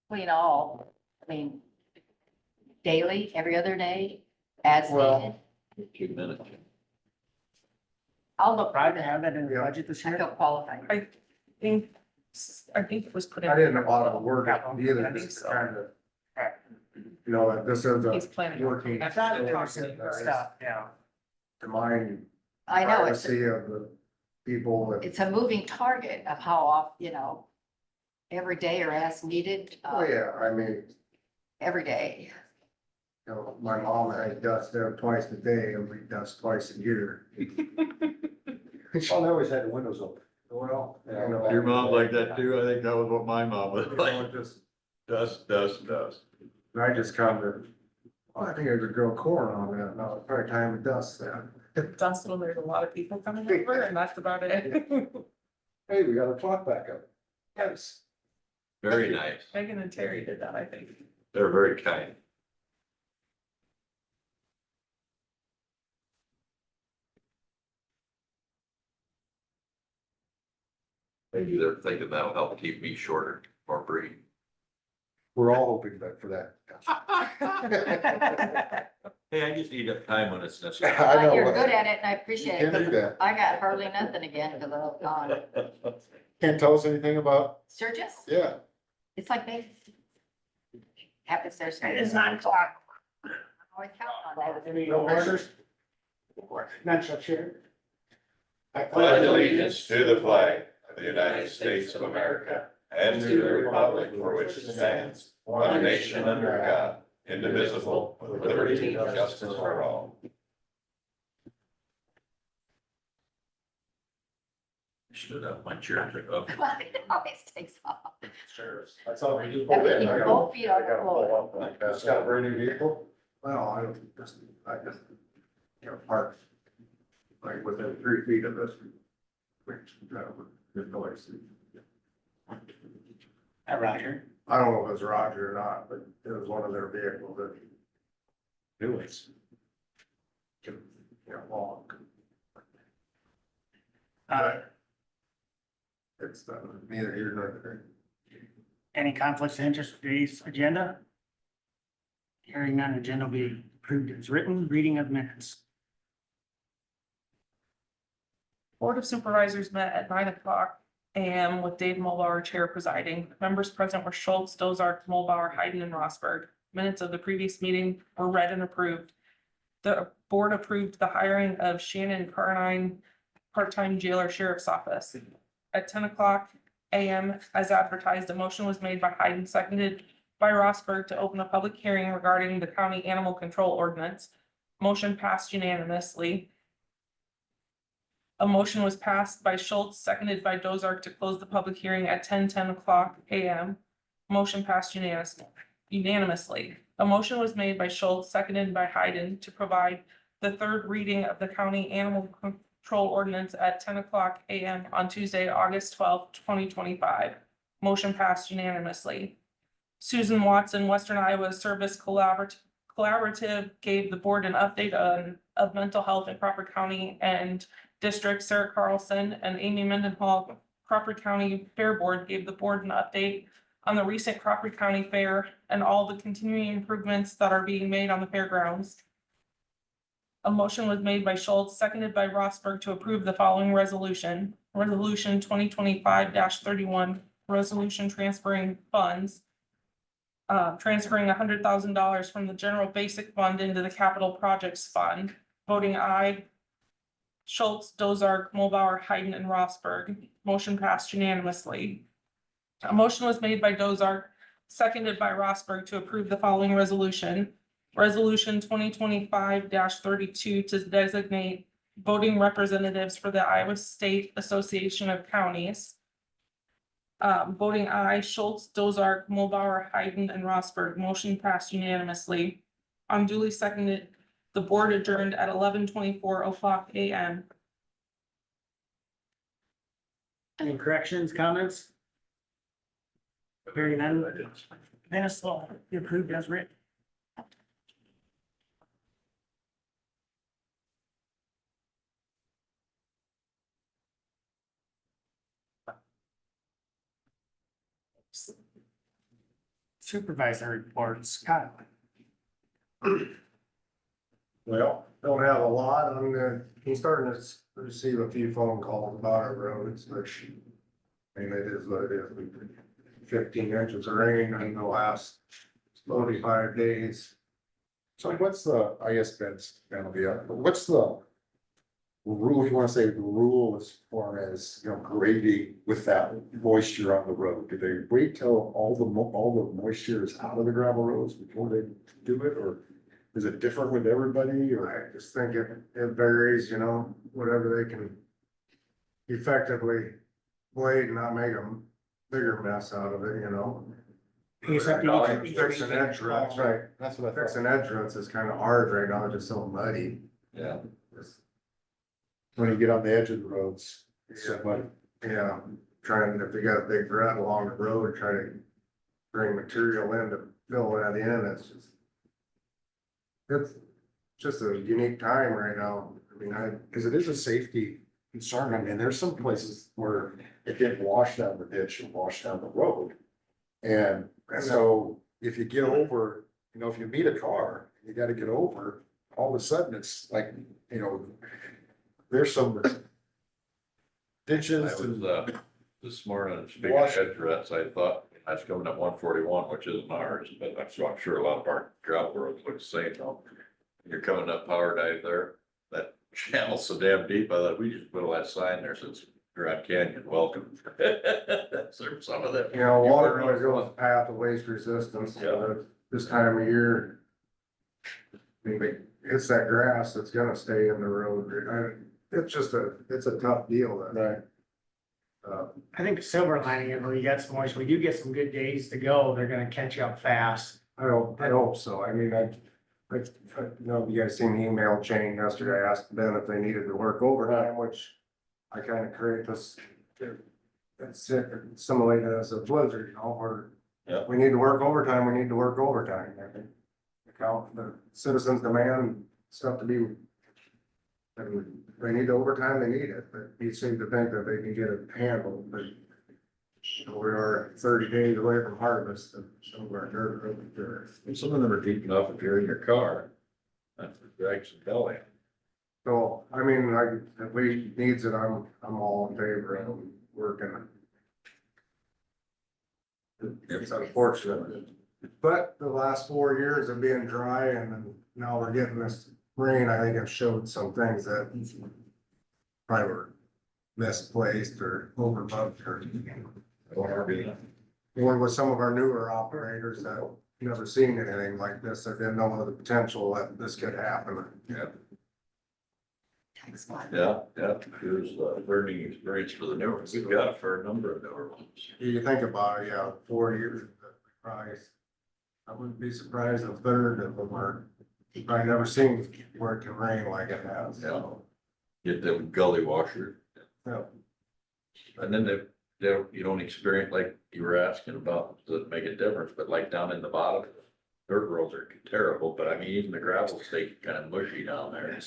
clean all, I mean, daily, every other day, as Well, needed. 2 minutes. I'll look. Try to have that in the Yeah. budget this I year. feel qualified. I think it was put in. I didn't want to work it either, I think just so. kind of, you know, that this is He's a planning. working. That's not facility, interesting that is stuff, yeah. To mind I know, it's, privacy of the people that, it's a moving target of how often, you know, every day or as needed, oh yeah, I mean, every day. you know, my mom and I dust there twice a day and we dust twice a year. Well, they always had the windows open. Well, you know. Your mom's like that too. I think that was what my mom was You know, like. it just, Dust, dust, dust. and I just kind of, well, I think I could grow corn on that, now it's probably time to dust that. Dust when there's a lot of people coming over and that's about it. Hey, we got a clock back up. Yes. Very nice. Megan and Terry did that, I think. They're very kind. Maybe they're thinking that'll help keep me shorter, more brief. We're all hoping that for that. Hey, I just need up time when it's necessary. I know. You're good at it and I appreciate You it. can do that. I got hardly nothing again because I was gone. Can't tell us anything about, Sturgis, yeah. it's like they. Happens there's. It is 9:00. Always count on that. Any orders? None shall share. I pledge allegiance to the flag of the United States of America and to the republic for which it stands, one nation under God, indivisible, with liberty and justice for all. Stood up, my chair took up. It always takes off. That's all we do. I mean, you can both feet on the floor. That's got a brand new vehicle. Well, I just, you know, park like within 3 feet of this. Which, good noise. Roger. I don't know if it was Roger or not, but it was one of their vehicles that. New ones. You know, long. It's neither here nor there. Any conflicts of interest with today's agenda? Hearing none, agenda will be approved as written, reading of minutes. Board of Supervisors met at 9:00 AM with Dave Mulbauer Chair presiding. Members present were Schultz, Dozark, Mulbauer, Hayden, and Rosberg. Minutes of the previous meeting were read and approved. The board approved the hiring of Shannon Carnine, part-time jailer sheriff's office. At 10:00 AM, as advertised, a motion was made by Hayden, seconded by Rosberg to open a public hearing regarding the county animal control ordinance. Motion passed unanimously. A motion was passed by Schultz, seconded by Dozark to close the public hearing at 10:10 AM. Motion passed unanimously. A motion was made by Schultz, seconded by Hayden to provide the third reading of the county animal control ordinance at 10:00 AM on Tuesday, August 12th, 2025. Motion passed unanimously. Susan Watson, Western Iowa Service Collaborative gave the board an update of mental health in Crawford County and District. Sarah Carlson and Amy Mendenhall, Crawford County Fair Board, gave the board an update on the recent Crawford County Fair and all the continuing improvements that are being made on the fairgrounds. A motion was made by Schultz, seconded by Rosberg to approve the following resolution. Resolution 2025-31, resolution transferring funds. Transferring $100,000 from the general basic fund into the capital projects fund. Voting aye. Schultz, Dozark, Mulbauer, Hayden, and Rosberg. Motion passed unanimously. A motion was made by Dozark, seconded by Rosberg to approve the following resolution. Resolution 2025-32 to designate voting representatives for the Iowa State Association of Counties. Voting aye, Schultz, Dozark, Mulbauer, Hayden, and Rosberg. Motion passed unanimously. On duly seconded, the board adjourned at 11:24 AM. Any corrections, comments? Hearing none. Dennis, you approved as written. Supervisor report, Scott. Well, don't have a lot. He's starting to receive a few phone calls about our roads, which, I mean, it is what it is. 15 inches of rain in the last 45 days. So what's the, I guess that's gonna be, what's the rule, if you wanna say the rule as far as, you know, grading with that moisture on the road? Do they wait till all the moisture is out of the gravel roads before they do it, or is it different with everybody, or? I just think it varies, you know, whatever they can effectively blade and not make a bigger mess out of it, you know. You just have to each- Fixing edge ruts, right? That's what I Fixing thought. edge ruts is kind of hard right now, it's just so muddy. Yeah. When you get on the edge of the roads, it's so muddy. Yeah, trying, if they got a big rut along the road, try to bring material in to fill that in, it's just a unique time right now. I mean, Cause it is a safety concern. I mean, there's some places where it didn't wash down the ditch and wash down the road. And so if you get over, you know, if you meet a car, you gotta get over, all of a sudden it's like, you know, there's some I ditches was, and. this morning, speaking of Wash- edge ruts, I thought that's coming up 141, which isn't ours, but I'm sure a lot of our gravel roads look the same though. You're coming up Power Dive there, that channel's so damn deep, I thought we just put all that sign there, says Grand Canyon, welcome. Serve some of that. you know, water really goes path of least resistance, so this time of year. I mean, it's that grass that's gonna stay in the road. It's a tough deal. Right. I think the silver lining, is when you got some moisture, we do get some good days to go, they're gonna catch you up fast. I hope so. I mean, you know, you guys seen the email chain yesterday. I asked Ben if they needed to work overtime, which I kind of create this. It's simulated as a blizzard, you know, where Yeah. we need to work overtime, we need to work overtime. I think the citizens demand stuff to be. And they need overtime, they need it, but you seem to think that they can get it handled, but we are 30 days away from harvest and some of our dirt. And some of them are deep enough if you're in your car. That's for drags and belly. So, I mean, like, if we needs it, I'm all in favor of working. It's unfortunate, but the last 4 years of being dry and then now we're getting this rain, I think it showed some things that probably were misplaced or overlooked or with some of our newer operators that never seen anything like this, that didn't know the potential that this could happen. Yeah. Tax fund. Yeah, it was a learning experience for the newer ones. We've got it for a number of newer ones. You think about it, yeah, 4 years, price. I wouldn't be surprised if a third of them are, I've never seen where it can rain like it has. Yeah. Get them gully washer. Yeah. And then you don't experience, like you were asking about, does it make a difference, but like down in the bottom, dirt roads are terrible, but I mean, even the gravel stays kind of mushy down there.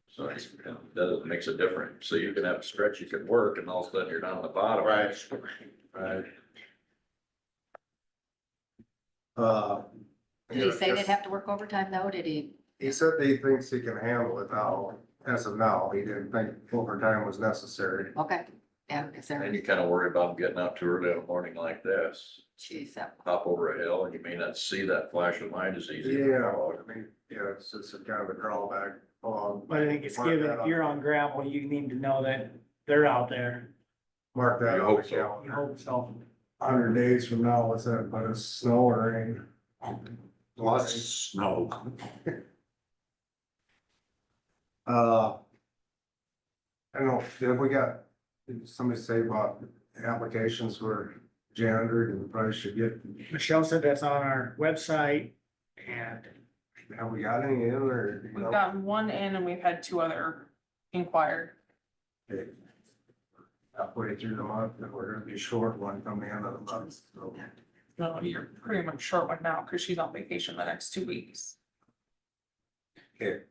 So it's, you know, that makes a difference. So you can have a stretch you can work and all of a sudden you're down the bottom. Right. Right. Did he say they'd have to work overtime though? Did he? He said he thinks he can handle it now, as of now, he didn't think overtime was necessary. Okay, yeah, because And they're, you kind of worry about them getting out too early in a morning like this. geez, that, Hop over a hill and you may not see that flash of light as easy. Yeah, I mean, yeah, it's just a kind of a drawback. But I think it's given, if you're on gravel, you need to know that they're out there. Mark that You on the hope so. You calendar. hope so. 100 days from now, what's that, but it's snow or rain? Lots of snow. I don't know, did we got, did somebody say about applications for janitor, and we probably should get, Michelle said that's on our website and have we got any in or? you We've know? gotten one in and we've had two other inquired. Okay. Halfway through the month, and we're gonna be short one from the end of the month, so. No, you're pretty much short one now because she's on vacation the next 2 weeks. Okay.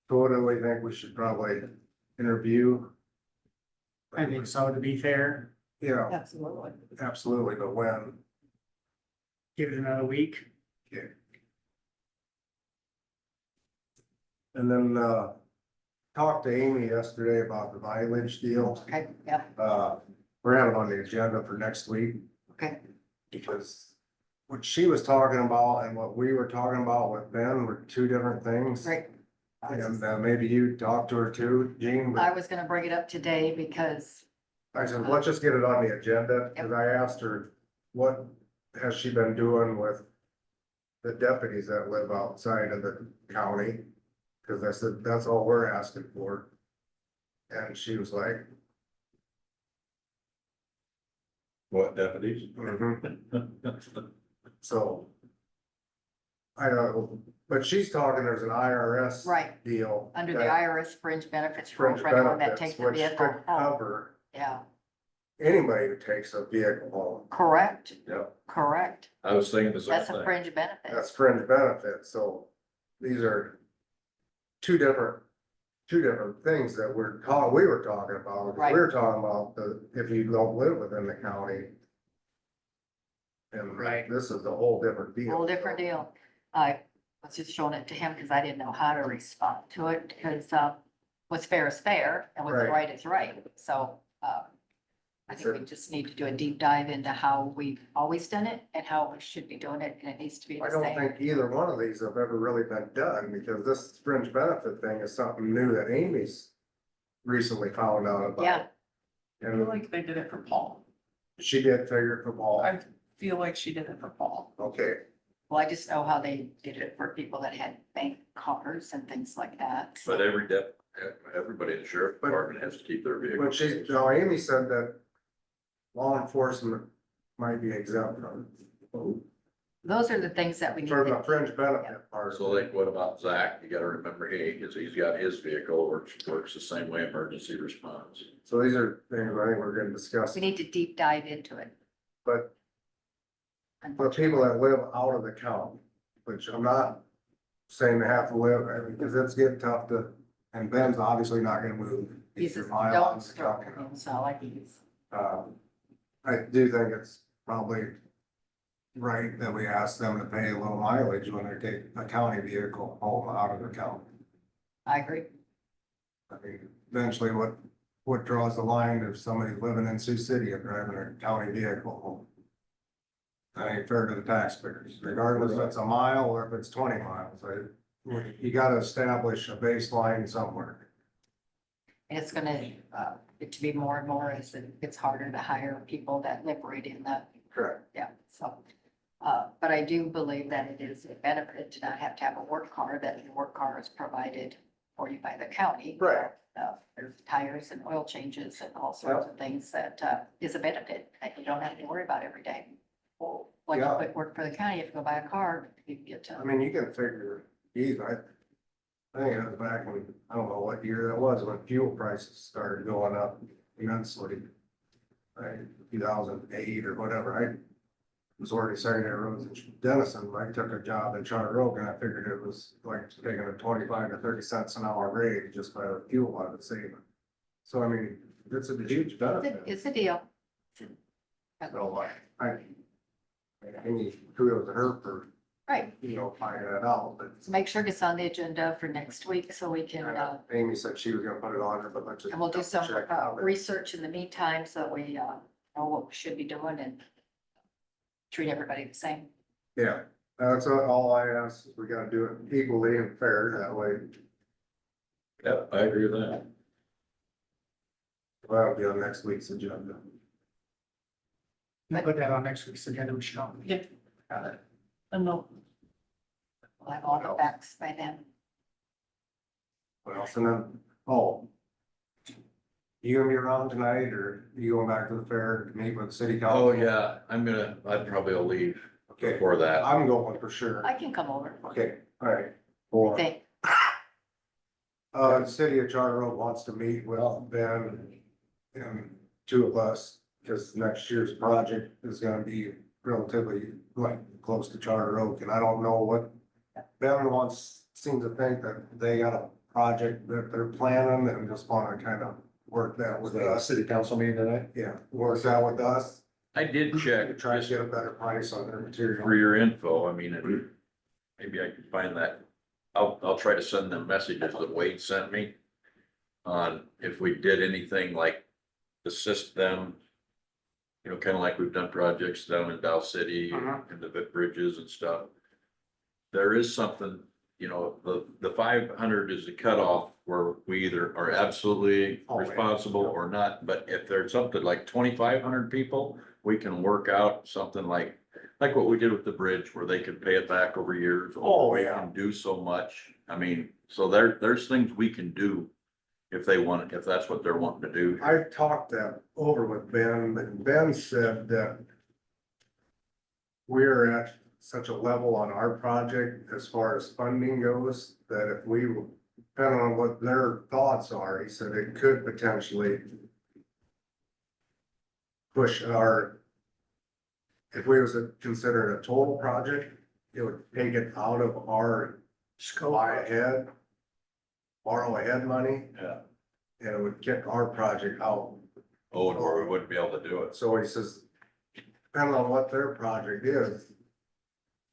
So what do we think we should probably interview? I think so, to be fair. Yeah, absolutely. absolutely, but when? Give it another week. And then, talked to Amy yesterday about the mileage deal. Okay, yeah, We're having it on the agenda for next week. okay. Because what she was talking about and what we were talking about with Ben were two different things. Great. And maybe you talked to her too, Jean, I but was gonna bring it up today because, I said, let's just get it on the agenda, because I asked her, what has she been doing with the deputies that live outside of the county? Cause I said, that's all we're asking for. And she was like, What deputies? mhm. So. I don't know, but she's talking, there's an IRS. Right. Deal. under the that IRS fringe benefits for fringe anyone that benefits, takes the which vehicle could home. cover Yeah, anybody who takes a vehicle home. correct, Yep, correct. I was thinking the same That's a thing. fringe benefit. That's fringe benefits, so these are two different things that we were talking about. We Right. were talking about if you don't live within the county. And Right. this is a whole different deal. Whole different deal. I was just showing it to him because I didn't know how to respond to it, because, what's fair is fair and what's Right. right is right. So, I think we just need to do a deep dive into how we've always done it and how we should be doing it, and it needs to be I the don't same. think either one of these have ever really been done, because this fringe benefit thing is something new that Amy's recently found out about. Yeah. I feel And like they did it for Paul. she did figure it for Paul. I feel like she did it for Paul. Okay, Well, I just know how they did it for people that had bank cards and things like that. But everybody in the sheriff department has to keep their vehicle. but no, Amy said that law enforcement might be exempt from Those are the things that we need for the to, fringe benefit part. So like, what about Zach? You gotta remember, hey, cause he's got his vehicle, works the same way, emergency response. So these are things I think we're gonna discuss, we need to deep dive into it. but for people that live out of the county, which I'm not saying they have to live, I mean, because it's getting tough to, and Ben's obviously not gonna move. He's a just, mile don't out of the start county. with him, so like he's, I do think it's probably right that we ask them to pay a little mileage when they take a county vehicle home out of the county. I agree. I mean, eventually what draws the line if somebody's living in Sioux City and driving a county vehicle home? That ain't fair to the taxpayers, regardless if it's a mile or if it's 20 miles. You gotta establish a baseline somewhere. And it's gonna, get to be more and more as it gets harder to hire people that live right in that, Correct. yeah, so. But I do believe that it is a benefit to not have to have a work car, that your work car is provided for you by the county. Right. There's tires and oil changes and all sorts of things that, is a benefit that you don't have to worry about every day. Well, when you Yeah. quit work for the county, if you go buy a car, you can get I to, mean, you can figure, geez, I think it was back when, I don't know what year that was, when fuel prices started going up immensely. Right, 2008 or whatever, I was already secondary roads in Denison, I took a job in Charter Oak, and I figured it was like taking a 25 to 30 cents an hour raise just by the fuel I was saving. So I mean, it's a huge benefit. it's a deal. So I any kudos to her for, Right, finding that out, but so make sure it's on the agenda for next week so we can, Amy said she was gonna put it on her, but let's just. and we'll do some, check. research in the meantime so we, know what we should be doing and treat everybody the same. Yeah, that's all I ask, we gotta do it equally and fair, that way, Yep, I agree with that. that'll be on next week's agenda. We'll put that on next week's agenda, Michelle. Yeah. Got it. And no, We'll have all the facts by then. What else, and then, oh. You gonna be around tonight, or you going back to the fair to meet with the city council? Oh, yeah, I'd probably will leave Okay, before that. I'm going for sure, I can come over. okay, all right. Or, Thank, the city of Charter Oak wants to meet with Ben and two of us, because next year's project is gonna be relatively like close to Charter Oak, and I don't know what Ben seems to think that they got a project that they're planning and just wanna kind of work that with Was that a us. city council meeting tonight? Yeah, work that with us, I did check, Try to just get a better price on their material. for your info, I mean, maybe I can find that. I'll try to send them messages that Wade sent me on if we did anything like assist them. You know, kind of like we've done projects down in Dow City and the bridges and stuff. There is something, you know, the 500 is the cutoff where we either are absolutely responsible or not. But if there's something like 2,500 people, we can work out something like what we did with the bridge where they could pay it back over years. Or we can do so much. I mean, so there's things we can do if they want, if that's what they're wanting to do. I talked that over with Ben, and Ben said that we're at such a level on our project as far as funding goes, that if we, depending on what their thoughts are, he said it could potentially push our, if we was to consider it a total project, it would take it out of our buy ahead, borrow ahead money, Yeah. and it would kick our project out. Oh, or we wouldn't be able to do it. So he says, depending on what their project is,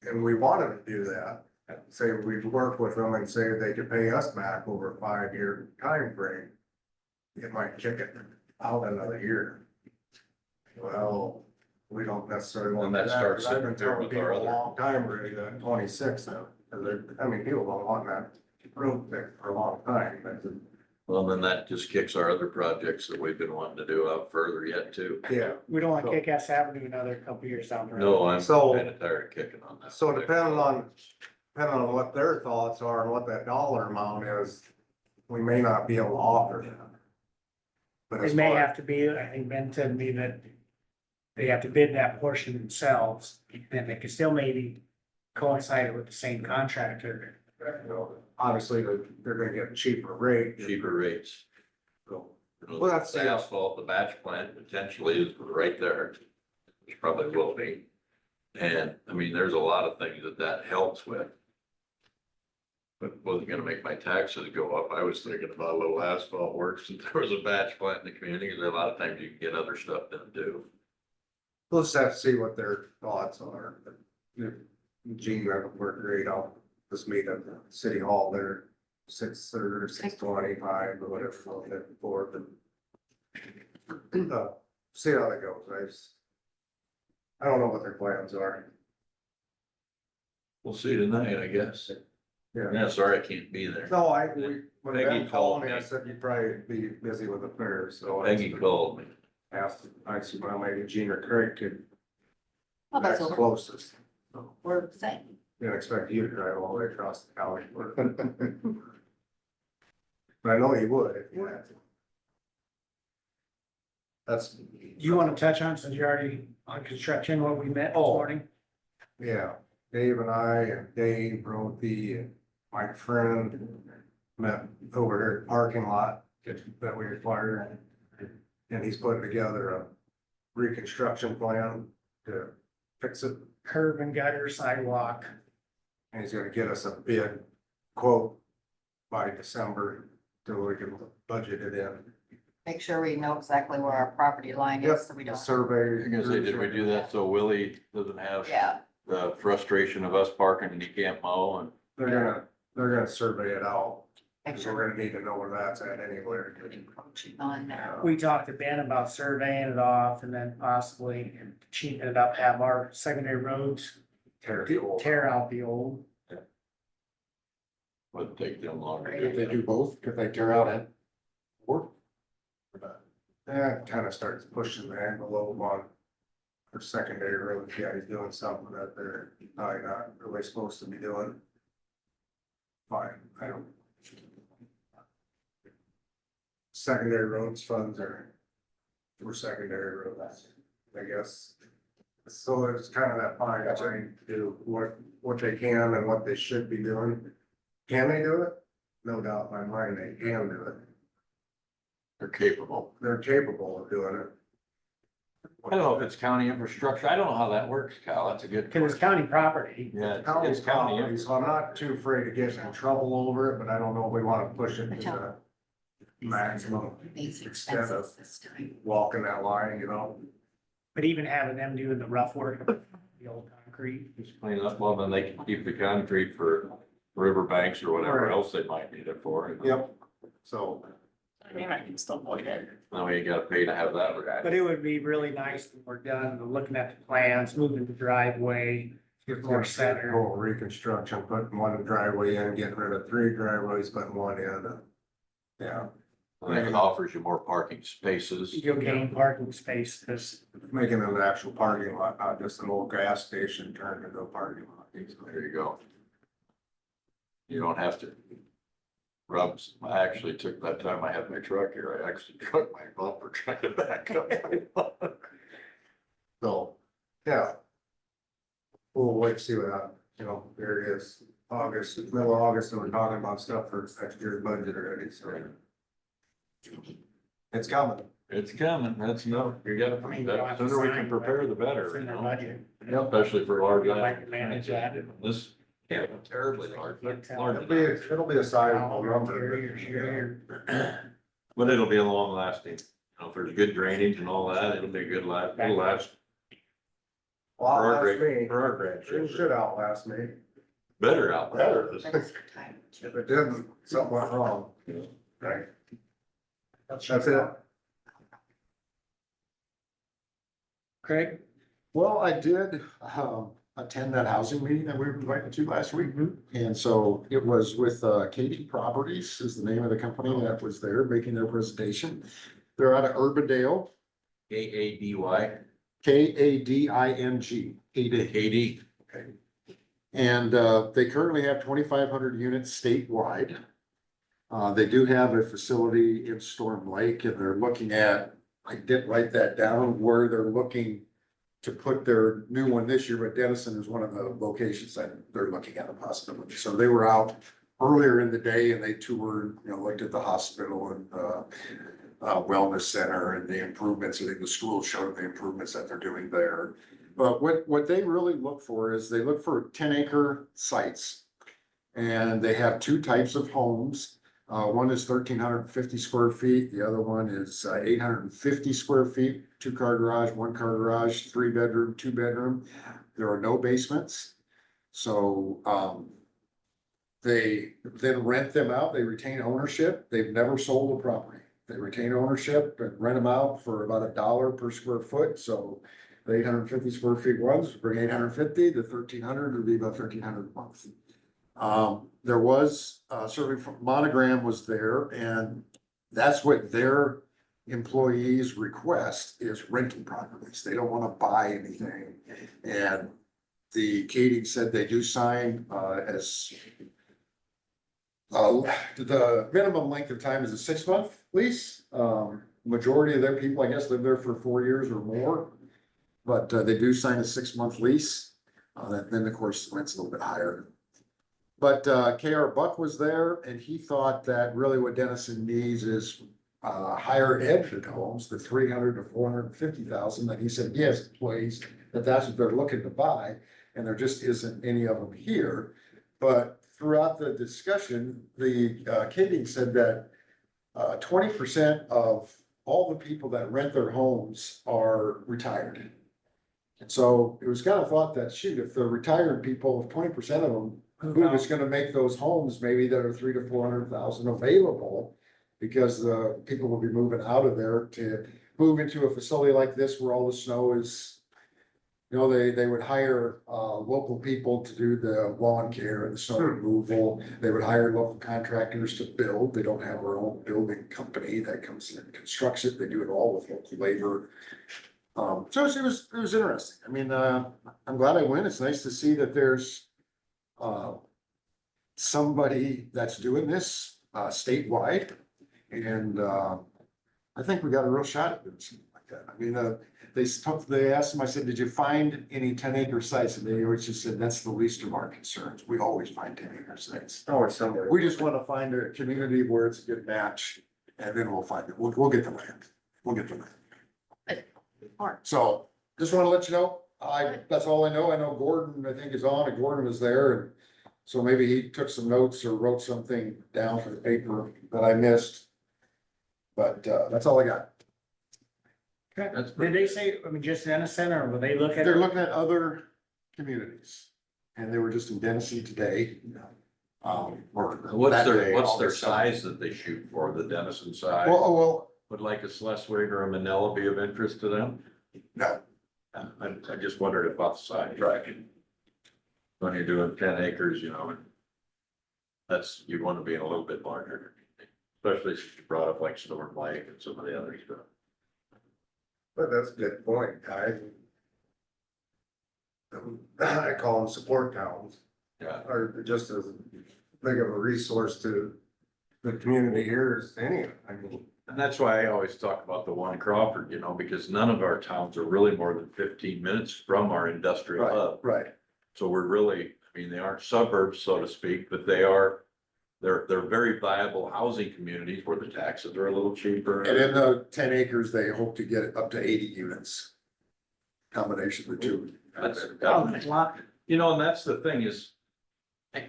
and we wanted to do that, say we'd work with them and say they could pay us back over a 5-year time frame, it might kick it out another year. Well, we don't necessarily want And that that, starts because I've been interfering telling with our people a other- long time already that 26 now, because I mean, people don't want that road fixed for a long time, but Well, then that just kicks our other projects that we've been wanting to do out further yet too. yeah. We don't want to kick Cass Avenue another couple years down the road. No, I'm So- kind of tired of kicking on that. So depending on what their thoughts are and what that dollar amount is, we may not be able to offer that. But It as may far, have to be, I think Ben said to me that they have to bid that portion themselves, and they could still maybe coincide it with the same contractor. you know, obviously, they're gonna get a cheaper rate. Cheaper rates. So, You know, Well, that's- the asphalt, the batch plant potentially is right there, which probably will be. And I mean, there's a lot of things that helps with. But wasn't gonna make my taxes go up. I was thinking about a little asphalt work since there was a batch plant in the community. There's a lot of times you can get other stuff done too. We'll just have to see what their thoughts are. If Gene would work great, I'll just meet at the city hall there, 6:30 or 6:25 or whatever, I'll hit before, but see how that goes. I don't know what their plans are. We'll see tonight, I guess. Yeah. Yeah, sorry I can't be there. No, when Peggy Ben called called me, I me. said you'd probably be busy with affairs, so. Peggy called me. Asked, I said, well, maybe Gene or Craig could, Well, that's that's the what closest. we're saying. Didn't expect you to drive all the way across the county. But I know you would if you had to. That's. You want to touch on, since you're already on construction, what we met this Oh. morning? Yeah, Dave and I and Dave, Brody and my friend met over here at the parking lot that we acquired. And he's putting together a reconstruction plan to fix it. Curb and gutter sidewalk. And he's gonna get us a bid quote by December, so we can budget it in. Make sure we know exactly where our property line Yep, is, so we the don't. survey. I was gonna say, did we do that so Willie doesn't have Yeah, the frustration of us parking and he can't mow and? They're gonna survey it out, make because sure we're we're gonna need to know where that's at anywhere. encroaching on there. We talked to Ben about surveying it off and then possibly cheapen it up, have our secondary roads Tear the old. tear out the old. Wouldn't take them long to If do. they do both, if they tear out and work. That kind of starts pushing the envelope on our secondary road. Yeah, he's doing something that they're probably not really supposed to be doing. Fine, I don't. Secondary roads funds are for secondary roads, I guess. So it's kind of that fine line to do what they can and what they should be doing. Can they do it? No doubt in my mind, they can do it. They're capable. They're capable of doing it. I don't know if it's county infrastructure. I don't know how that works, Kyle. That's a good. Cause it's county prounty. Yeah, County's it's county. property, so I'm not too afraid to get in trouble over it, but I don't know if we wanna push it to the maximum These extent of expenses this time. walking that line, you know? But even having them doing the rough work, the old concrete. Just clean up, well, then they can keep the concrete for riverbanks or whatever Right. else they might need it for. Yep, so. I mean, I can still void it. Now you gotta pay to have that. But it would be really nice when we're done, looking at the plans, moving the driveway, get more center. Whole reconstruction, putting one driveway in, getting rid of 3 driveways, putting one in. Yeah, And it offers you more parking spaces. You'll gain parking space, because making it an actual parking lot, not just an old gas station turned into a parking lot. There you go. You don't have to. Rubs, I actually took that time I had my truck here, I actually took my bumper trying to back up. So, yeah. We'll wait to see what happens, you know, there it is, August, middle of August, and we're talking about stuff for next year's budget already, so. It's coming. It's coming, that's no, you gotta, the sooner we can prepare, the better, it's you in their know, budget. especially for large Like items. to manage that. This, yeah, terribly large, It'll be a sizable number. but it'll be a long lasting, you know, if there's good drainage and all that, it'll be a good last, it'll last. Well, For our outlast grade, me, for our grade, it should outlast me, better out there. That's the time. if it didn't, something went wrong. Right, that's it. Craig? Well, I did, attend that housing meeting that we were invited to last week. And so it was with, Katie Properties is the name of the company that was there making their presentation. They're out of Urbandale, AADY, Kading, Kading. KD. And they currently have 2,500 units statewide. They do have a facility in Storm Lake, and they're looking at, I didn't write that down, where they're looking to put their new one this year, but Denison is one of the locations that they're looking at a possibility. So they were out earlier in the day and they toured, you know, looked at the hospital and wellness center and the improvements. I think the school showed the improvements that they're doing there. But what they really look for is they look for 10-acre sites. And they have 2 types of homes. One is 1,350 square feet. The other one is 850 square feet, 2-car garage, 1-car garage, 3-bedroom, 2-bedroom. There are no basements. So they then rent them out. They retain ownership. They've never sold a property. They retain ownership and rent them out for about $1 per square foot. So the 850 square feet ones bring 850, the 1,300 would be about 1,300 a month. There was, certainly Monogram was there, and that's what their employees request is renting properties. They don't want to buy anything. And the Kading said they do sign, as the minimum length of time is a 6-month lease. Majority of their people, I guess, live there for 4 years or more. But they do sign a 6-month lease. Then of course, the rent's a little bit higher. But KR Buck was there and he thought that really what Denison needs is higher end homes, the 300 to 450,000. And he said, yes, employees, that's what they're looking to buy. And there just isn't any of them here. But throughout the discussion, the Kading said that 20% of all the people that rent their homes are retired. And so it was kind of thought that, shoot, if the retired people, if 20% of them, who is gonna make those homes maybe that are 300 to 400,000 available? Because the people will be moving out of there to move into a facility like this where all the snow is. You know, they would hire local people to do the lawn care and the snow removal. They would hire local contractors to build. They don't have their own building company that comes in and constructs it. They do it all with local labor. So it was interesting. I mean, I'm glad I went. It's nice to see that there's somebody that's doing this statewide. And I think we got a real shot at doing something like that. I mean, they asked them, I said, did you find any 10-acre sites? And they always just said, that's the least of our concerns. We always find 10-acre sites. Oh, it's somewhere. We just want to find a community where it's a good match and then we'll find it. We'll get the land. We'll get the land. So just want to let you know, that's all I know. I know Gordon, I think is on, and Gordon was there. And so maybe he took some notes or wrote something down for the paper that I missed. But that's all I got. That's Did pretty they good. say, I mean, just Denison, or will they look at? They're looking at other communities, and they were just in Denison today. Or What's that their, day, what's all their this stuff. size that they shoot for, the Denison size? Well, Would like a Schleswig or a Manila be of interest to them? no, I just wondered about the size. Right. When you're doing 10 acres, you know, that's, you want to be in a little bit larger, especially if you brought up like Storm Lake and some of the other stuff. But that's a good point, I call them support towns, Yeah. are just as big of a resource to the community here as any, I mean. And that's why I always talk about the one Crawford, you know, because none of our towns are really more than 15 minutes from our industrial hub. right. So we're really, I mean, they aren't suburbs, so to speak, but they're very viable housing communities where the taxes are a little cheaper. And in the 10 acres, they hope to get up to 80 units. Combination of the two. That's, Oh, that's a lot. you know, and that's the thing is,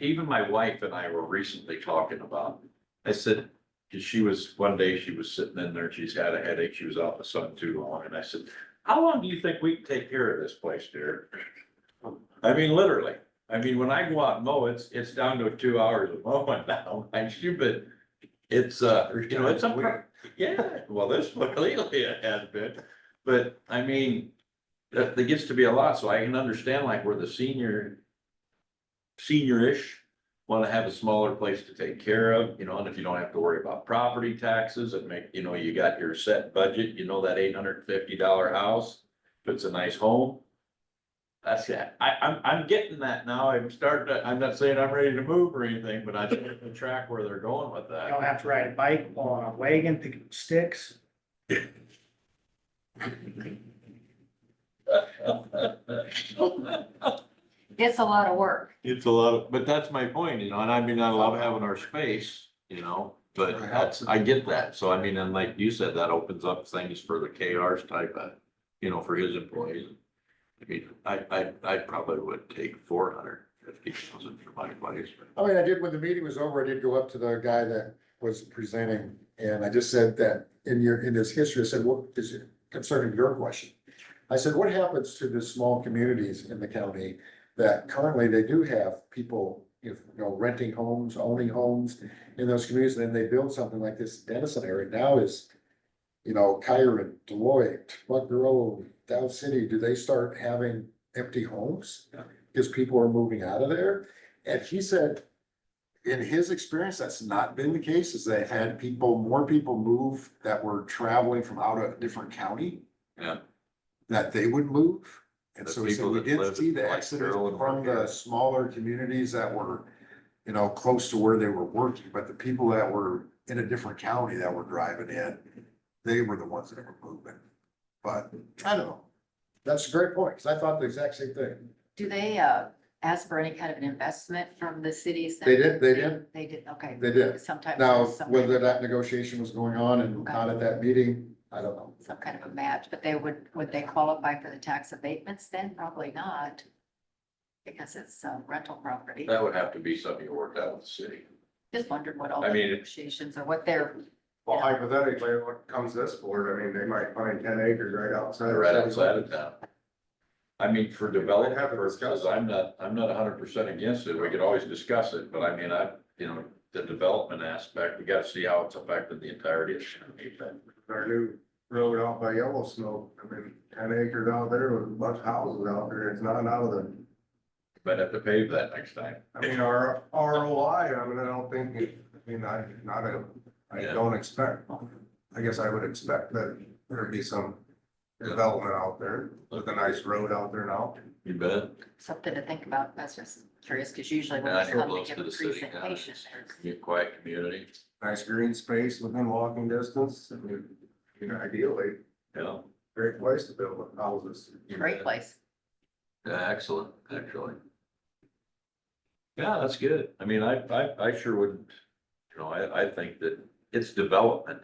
even my wife and I were recently talking about, I said, cause one day she was sitting in there, she's had a headache, she was out in the sun too long, and I said, how long do you think we can take care of this place, dear? I mean, literally, I mean, when I go out and mow, it's down to 2 hours of mowing now, mind you, but it's, you know, it's yeah, well, this one lately it has been, but I mean, that gets to be a lot, so I can understand like where the senior-ish want to have a smaller place to take care of, you know, and if you don't have to worry about property taxes and make, you know, you got your set budget, you know, that $850 house, if it's a nice home. That's it. I'm getting that now. I'm not saying I'm ready to move or anything, but I think the track where they're going with You that. don't have to ride a bike or on a wagon picking sticks. It's a lot of work. It's a lot of, but that's my point, you know, and I mean, I love having our space, you know, but that's, I get that. So I mean, and like you said, that opens up things for the KR's type of, you know, for his employees. I mean, I probably would take 450,000 for my place. I mean, I did, when the meeting was over, I did go up to the guy that was presenting, and I just said that in this history, I said, what is it concerning your question? I said, what happens to the small communities in the county that currently they do have people, you know, renting homes, owning homes in those communities, and then they build something like this Denison area now is, you know, Kyron, Deloitte, Buck Grove, Dow City, do they start having empty homes? Because people are moving out of there? And he said, in his experience, that's not been the case, is they had more people move that were traveling from out of a different county. Yeah. That they would move. And The so he said, people we that did live see in, the like, exodus Carroll and from the Marquette. smaller communities that were, you know, close to where they were working, but the people that were in a different county that were driving in, they were the ones that were moving. But I don't know. That's a great point, because I thought the exact same thing. Do they, ask for any kind of an investment from the cities? They did, They did, okay. they did. Sometimes Now, there's some whether kind of- that negotiation was going on and not at that meeting, I don't know. some kind of a match, but would they qualify for the tax abatements then? Probably not. Because it's rental property. That would have to be something you worked out with the city. Just wondered what all I the mean, negotiations or what they're, Well, hypothetically, what comes this board, I mean, they might find 10 acres right outside. Right outside of town. I mean, for development Have a purposes, discussion. I'm not 100% against it. We could always discuss it, but I mean, you know, the development aspect, we gotta see how it's affected the entirety of the county. Our new road out by Yellowstone, I mean, 10 acres out there with a bunch of houses out there, it's not out of the, Might have to pave that next time. I mean, our ROI, I mean, I don't think, I Yeah. don't expect, I guess I would expect that there'd be some development out there with a nice road out there now. You bet. something to think about. That's just curious, because usually when Yeah, they you're come to close give to a the city. presentation, there's Quiet community, Nice green space within walking distance, I mean, ideally, you know. great place to build houses. great place. Yeah, excellent, actually. Yeah, that's good. I mean, I sure wouldn't, you know, I think that it's development.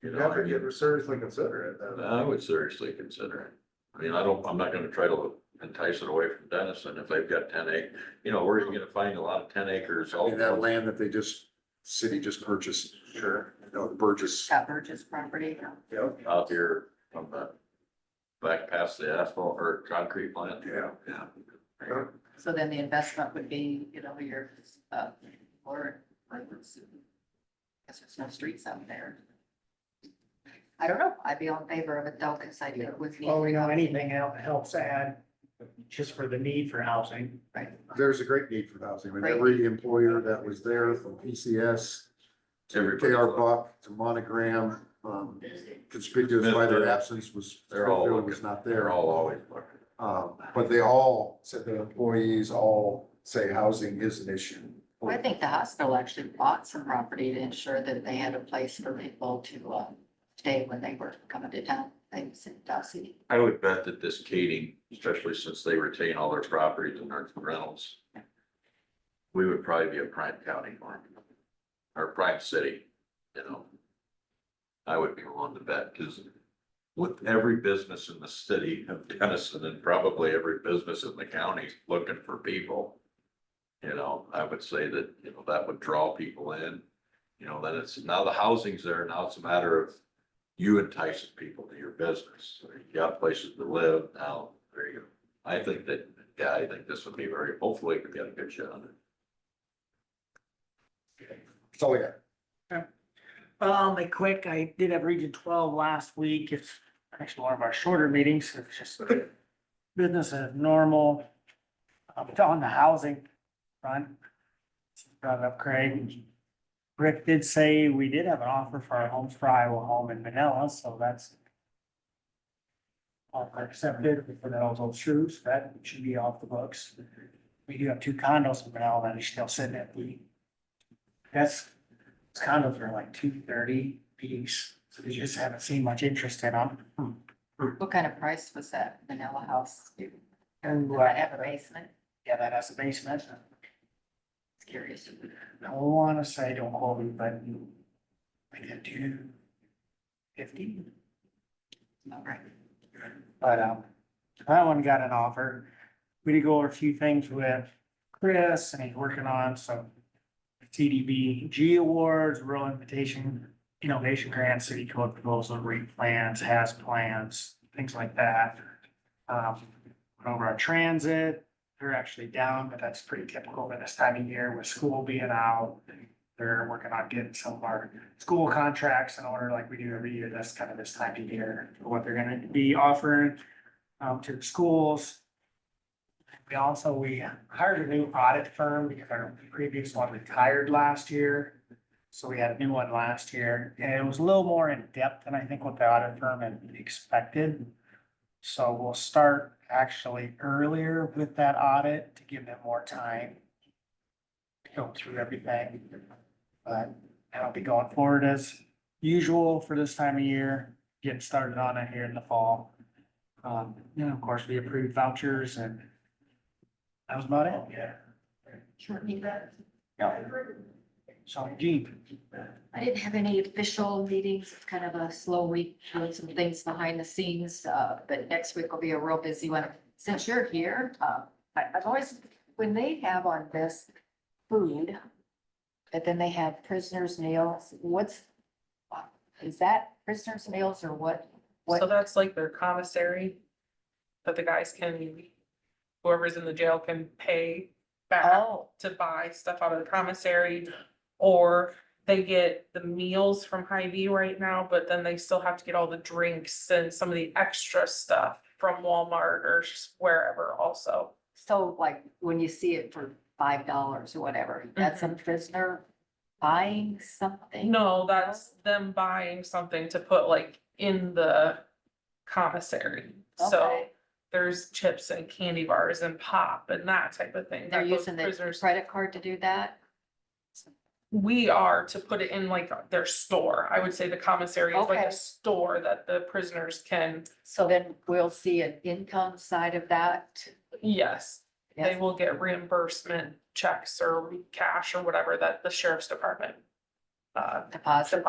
You You know, have I to mean, get seriously consider it. then. I would seriously consider it. I mean, I'm not gonna try to entice it away from Denison if they've got 10 acres. You know, where are you gonna find a lot of 10 acres? I mean, that land that city just purchased. Sure. Burgess. Scott Burgess property. Out here from the back past the asphalt or concrete plant. Yeah. Yeah. So then the investment would be, your, or, guess there's no streets out there. I don't know. I'd be in favor of it though, because I think it was. Well, we know anything helps add just for the need for housing. Right. There's a great need for housing. I mean, Great. every employer that was there from PCS to Everybody. KR Buck to Monogram, conspicuous by their absence was, They're all Smithfield was looking. not They're there. all always looking. But they all said the employees all say housing is an issue. Well, I think the hospital actually bought some property to ensure that they had a place for people to, stay when they were coming to town. Things in Dawson. I would bet that this Kading, especially since they retain all their properties and their rentals, we would probably be a prime county for them, or prime city, I would be willing to bet, because with every business in the city of Denison and probably every business in the county looking for people, I would say that, that would draw people in. Then it's, now the housing's there, now it's a matter of you enticing people to your business. So you got places to live, now, there you go. I think this would be hopefully we get a good shot on it. That's all I got. Like quick, I did have Region 12 last week. It's actually one of our shorter meetings. It's just business as normal. On the housing front, brought it up, Craig. Rick did say we did have an offer for our Homes for Iowa home in Manila, so that's offer accepted for that all goes through, so that should be off the books. We do have 2 condos in Manila that are still sitting at the, those condos are like 230 piece, so we just haven't seen much interest in them. What kind of price was that vanilla house? Does And that have a basement? yeah, that has a basement. It's curious. I wanna say, don't quote me, but we did 250. All right. But, that one got an offer. We did go over a few things with Chris, and he's working on some TDBG awards, rural invitation, innovation grants, city code proposal, rate plans, has plans, things like that. Went over our transit, they're actually down, but that's pretty typical at this time of year with school being out. They're working on getting some of our school contracts in order like we do every year. That's kind of this time of year, what they're gonna be offering to the schools. We hired a new audit firm because our previous one retired last year. So we had a new one last year, and it was a little more in depth than I think what the audit firm had expected. So we'll start actually earlier with that audit to give them more time to go through everything. But I'll be going forward as usual for this time of year, getting started on it here in the fall. Of course, we approved vouchers and that was about it, yeah. Sure, need that. Yeah. So, Gene. I didn't have any official meetings. It's kind of a slow week, doing some things behind the scenes, but next week will be a real busy one. Since you're here, I've always, when they have on this food, but then they have prisoners' meals, is that prisoners' meals or what? So that's like their commissary that the guys can, whoever's in the jail can pay back Oh, to buy stuff out of the commissary. Or they get the meals from Hy-Vee right now, but then they still have to get all the drinks and some of the extra stuff from Walmart or wherever also. so like when you see it for $5 or whatever, that's a prisoner buying something? No, that's them buying something to put like in the commissary. So Okay. there's chips and candy bars and pop and that type of thing. They're that those using the prisoners- credit card to do that? We are to put it in like their store. I would say the commissary is like Okay. a store that the prisoners can, So then we'll see an income side of that. yes. They Yes. will get reimbursement checks or cash or whatever that the sheriff's department deposit.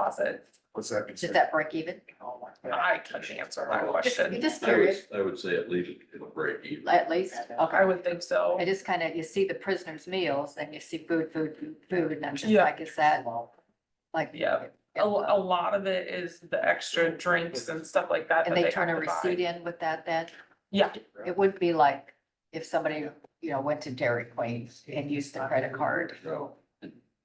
What's that? Does that break even? I couldn't answer that question. Just curious, I would say at least it'll break even. at least, I okay. would think so. I just kind of, you see the prisoners' meals and you see food, and I'm just Yeah. like, is that like? Yeah. A lot of it is the extra drinks and stuff like that. And that they turn a have to buy. receipt in with that then? Yeah, It wouldn't be like if somebody, went to Dairy Queen and used the credit card. So,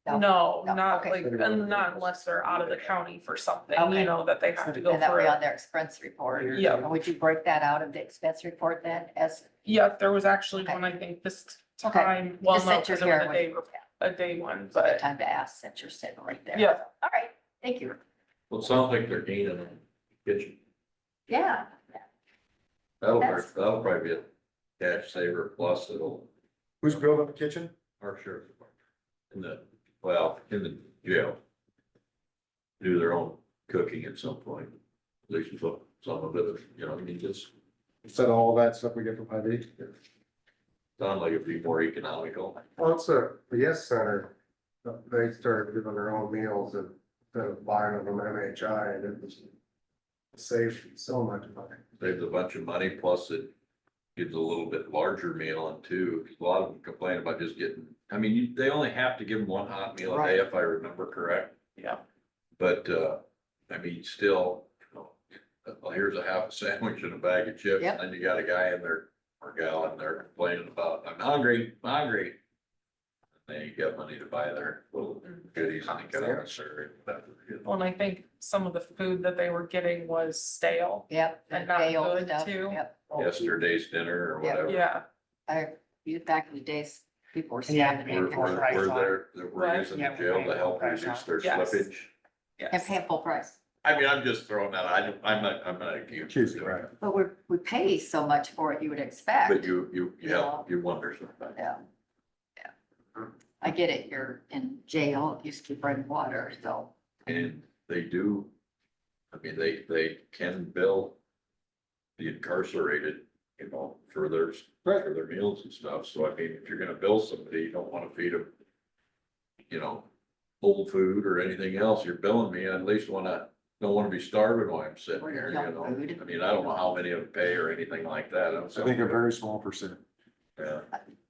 No. no, No, not okay. like, and not unless they're out of the county for something, Okay. that they have to go And that for. way on their expense report. Yeah. And would you break that out of the expense report then as? Yeah, there was actually Okay. one, I think this Okay. time, well, Just no, since you're because it was here, a day one, Good but time to ask since you're sitting right there. yeah. All right, thank you. well, it sounds like they're gaining on the kitchen. Yeah. That'll probably be a cash saver, plus it'll, Who's building the kitchen? our sheriff's department. In the jail. Do their own cooking at some point. They should put some of it, I mean, just Instead of all that stuff we get from Hy-Vee? sound like it'd be more economical. Well, it's the Yes Center, they started doing their own meals and instead of buying them from MHI, and it was saved so much money. Saves a bunch of money, plus it gives a little bit larger meal in too, 'cause a lot of them complain about just getting, I mean, they only have to give them one hot meal a day, if I remember correct. Yeah. But, I mean, still, well, here's a half a sandwich and a bag of chips, Yep. and then you got a guy in there, or gal in there complaining about, I'm hungry, I'm hungry. And they ain't got money to buy their little goodies and they got on the survey. Well, and I think some of the food that they were getting was stale. Yep. And not day old good, stuff, too. Yep. Yesterday's dinner or Yeah. whatever. Yeah, Back in the days, people were And yeah, snapping We're, in Full price on it. we're Right. using the Yeah, jail to help full price reduce on their Yes. slippage. and yes. pay full price. I mean, I'm just throwing that, I'm not accused. Choosing, right. But we pay so much for it, you would expect. But you wonder sometimes. Yeah. Yeah. I get it, you're in jail, you keep running water, so. And they do, I mean, they can bill the incarcerated, for their meals and stuff. So I mean, if you're gonna bill somebody, you don't wanna feed them, old food or anything else. You're billing me, I at least don't wanna be starving while I'm sitting Or here, junk food. I mean, I don't know how many of them pay or anything like that. I think a very small percent. Yeah.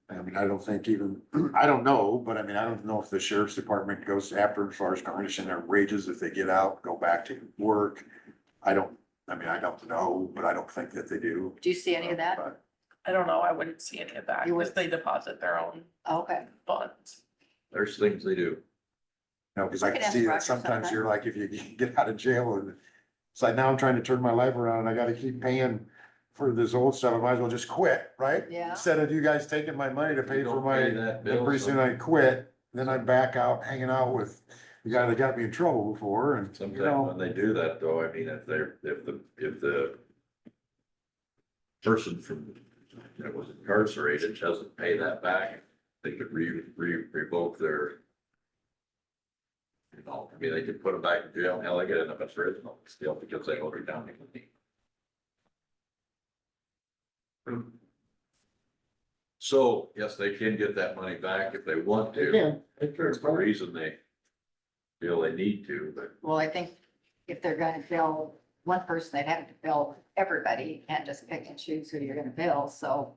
I mean, I don't think even, I don't know, but I mean, I don't know if the sheriff's department goes after as far as garnishing their wages if they get out, go back to work. I don't know, but I don't think that they do. Do you see any of that? But I don't know, I wouldn't see any of that, You because wouldn't? they deposit their own Okay, funds. There's things they do. No, cause I We can can ask see that Roger sometimes sometime. you're like, if you get out of jail and it's like, now I'm trying to turn my life around and I gotta keep paying for this old stuff, I might as well just quit, right? Yeah. Instead of you guys taking my money to pay You for don't my, pay that then bill, pretty soon so- I quit, then I'm back out hanging out with the guy that got me in trouble before and, you Sometimes know. when they do that though, I mean, if the person that was incarcerated doesn't pay that back, they could revoke their, I mean, they could put them back in jail, hell, they get enough in prison still because they owed it down. So, yes, they can get that money back if they want to. There's no reason they feel they need to, but well, I think if they're gonna bill one person, they'd have to bill everybody and just pick and choose who you're gonna bill, so.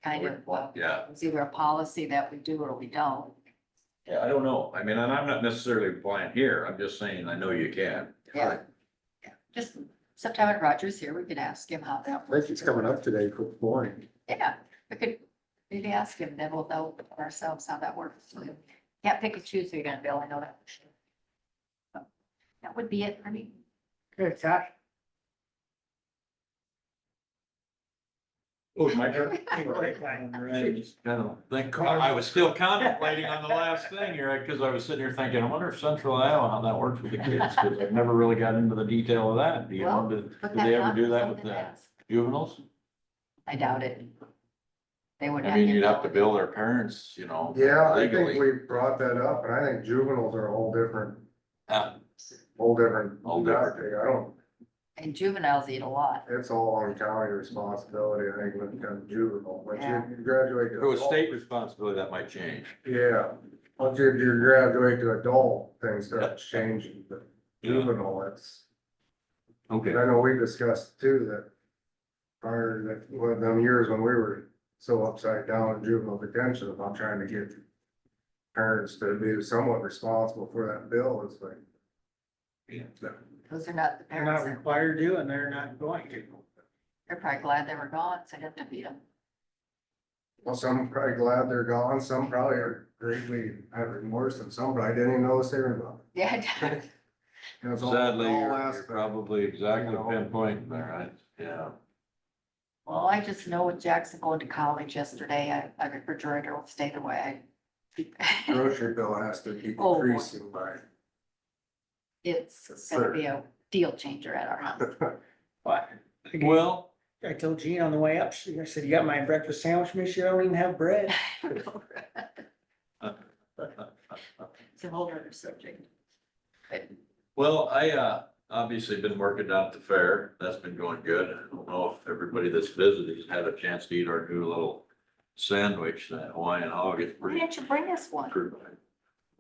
Kind of, yeah. it's either a policy that we do or we don't. Yeah, I don't know. I mean, and I'm not necessarily implying here. I'm just saying, I know you can. Yeah. Yeah. Just sometime when Roger's here, we could ask him how that I think works. he's coming up today for flooring. Yeah, we could maybe ask him, then we'll know ourselves how that works. Can't pick and choose who you're gonna bill, I know that. for sure. So, that would be it for me. Good, Josh. Oh, my turn? Kind of think, I was still contemplating on the last thing here, because I was sitting here thinking, I wonder if Central Iowa, how that works with the kids, because I've never really got into the detail of that. Do you know, Well, did Put they ever down do for that with something the else. juveniles? I doubt it. They would. I mean, you'd have to bill their parents, Yeah, I think legally. we brought that up, and I think juveniles are a whole different, Ah, whole different. Whole different. I don't, And juveniles eat a lot. it's all on county responsibility, I think, when it comes to juvenile, once Yeah. you graduate. to If it was adult- state responsibility, that might change. Yeah, once you graduate to adult, things start changing, but juvenile, it's, Okay. I know we discussed too, that prior to that, one of them years when we were so upside down in juvenile detention about trying to get parents to be somewhat responsible for that bill, it's like, Those are not the They're not parents. required to, and they're not going to. They're probably glad they were gone, so they have to beat them. Well, some probably glad they're gone, some probably are greatly have remorse, and some probably didn't even notice they were gone. Yeah. And it's all- Sadly, all you're aspects. probably exactly You know. pinpointing there, right? Yeah. Well, I just know with Jackson going to college yesterday, a refrigerator will stay the way. Grocery bill has to keep Oh, boy. increasing by. It's gonna be a deal changer at our house. But Well, I told Jean on the way up, I said, you got my breakfast sandwich, make sure I don't even have bread. It's a whole other subject. But well, I obviously been working down at the fair. That's been going good. I don't know if everybody that's visited has had a chance to eat our new little sandwich, that Hawaiian hog. It's why pretty. didn't you bring us one? Would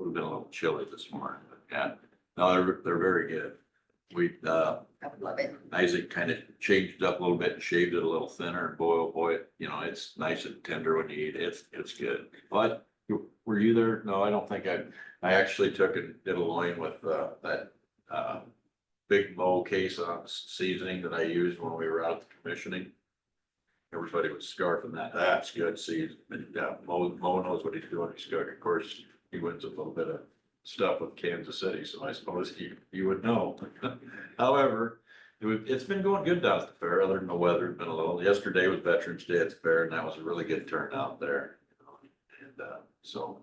have been a little chilly this morning, but yeah, no, they're very good. We, I would love it. Isaac kind of changed it up a little bit and shaved it a little thinner, and boy, oh boy, you know, it's nice and tender when you eat it. It's good. But were you there? No, I don't think I actually took and did a loin with, that, big Mo case on seasoning that I used when we were out at the commissioning. Everybody was scarfing that. That's good season. And, Mo knows what he's doing. He's good. Of course, he wins a little bit of stuff with Kansas City, so I suppose you would know. However, it's been going good down at the fair, other than the weather's been a little. Yesterday was Veterans Day at the fair, and that was a really good turnout there. And, so.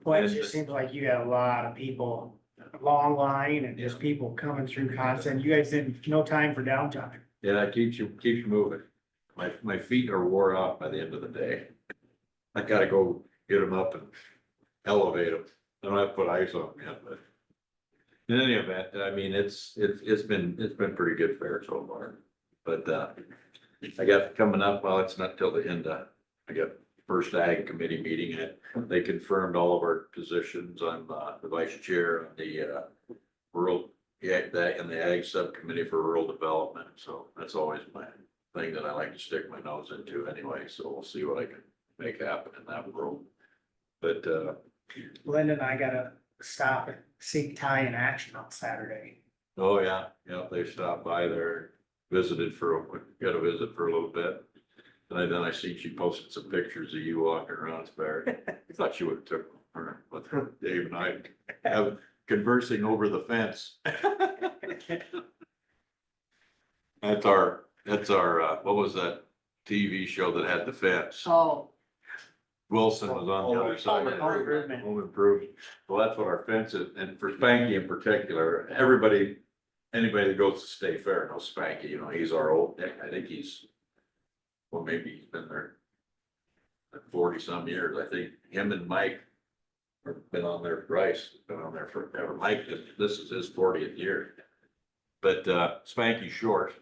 Boy, it just seems like you had a lot of people, a long line and just people coming through constant. You guys didn't, no time for downtime. Yeah, it keeps you moving. My feet are wore out by the end of the day. I gotta go get them up and elevate them. I don't have to put ice on them yet, but in any event, I mean, it's been pretty good fair so far. But, I got coming up, well, it's not till the end of, I got first ag committee meeting, and they confirmed all of our positions. I'm, the vice chair of the, rural, yeah, that, and the ag subcommittee for rural development. So that's always my thing that I like to stick my nose into anyway. So we'll see what I can make happen in that world. But, Linda and I gotta stop and see Ty in action on Saturday. oh, yeah, they stopped by there, visited got a visit for a little bit. And then I see she posted some pictures of you walking around there. I thought she would have took her, with her, Dave and I have conversing over the fence. That's our, what was that TV show that had the fence? Oh, Wilson was on the other side. Home Improvement. Home Improvement. Well, that's what our fence is, and for Spanky in particular, anybody that goes to State Fair knows Spanky, you know, he's our old, I think he's, well, maybe he's been there 40-some years. I think him and Mike have been on there, Bryce has been on there forever. Mike, this is his 40th year. But, Spanky's short.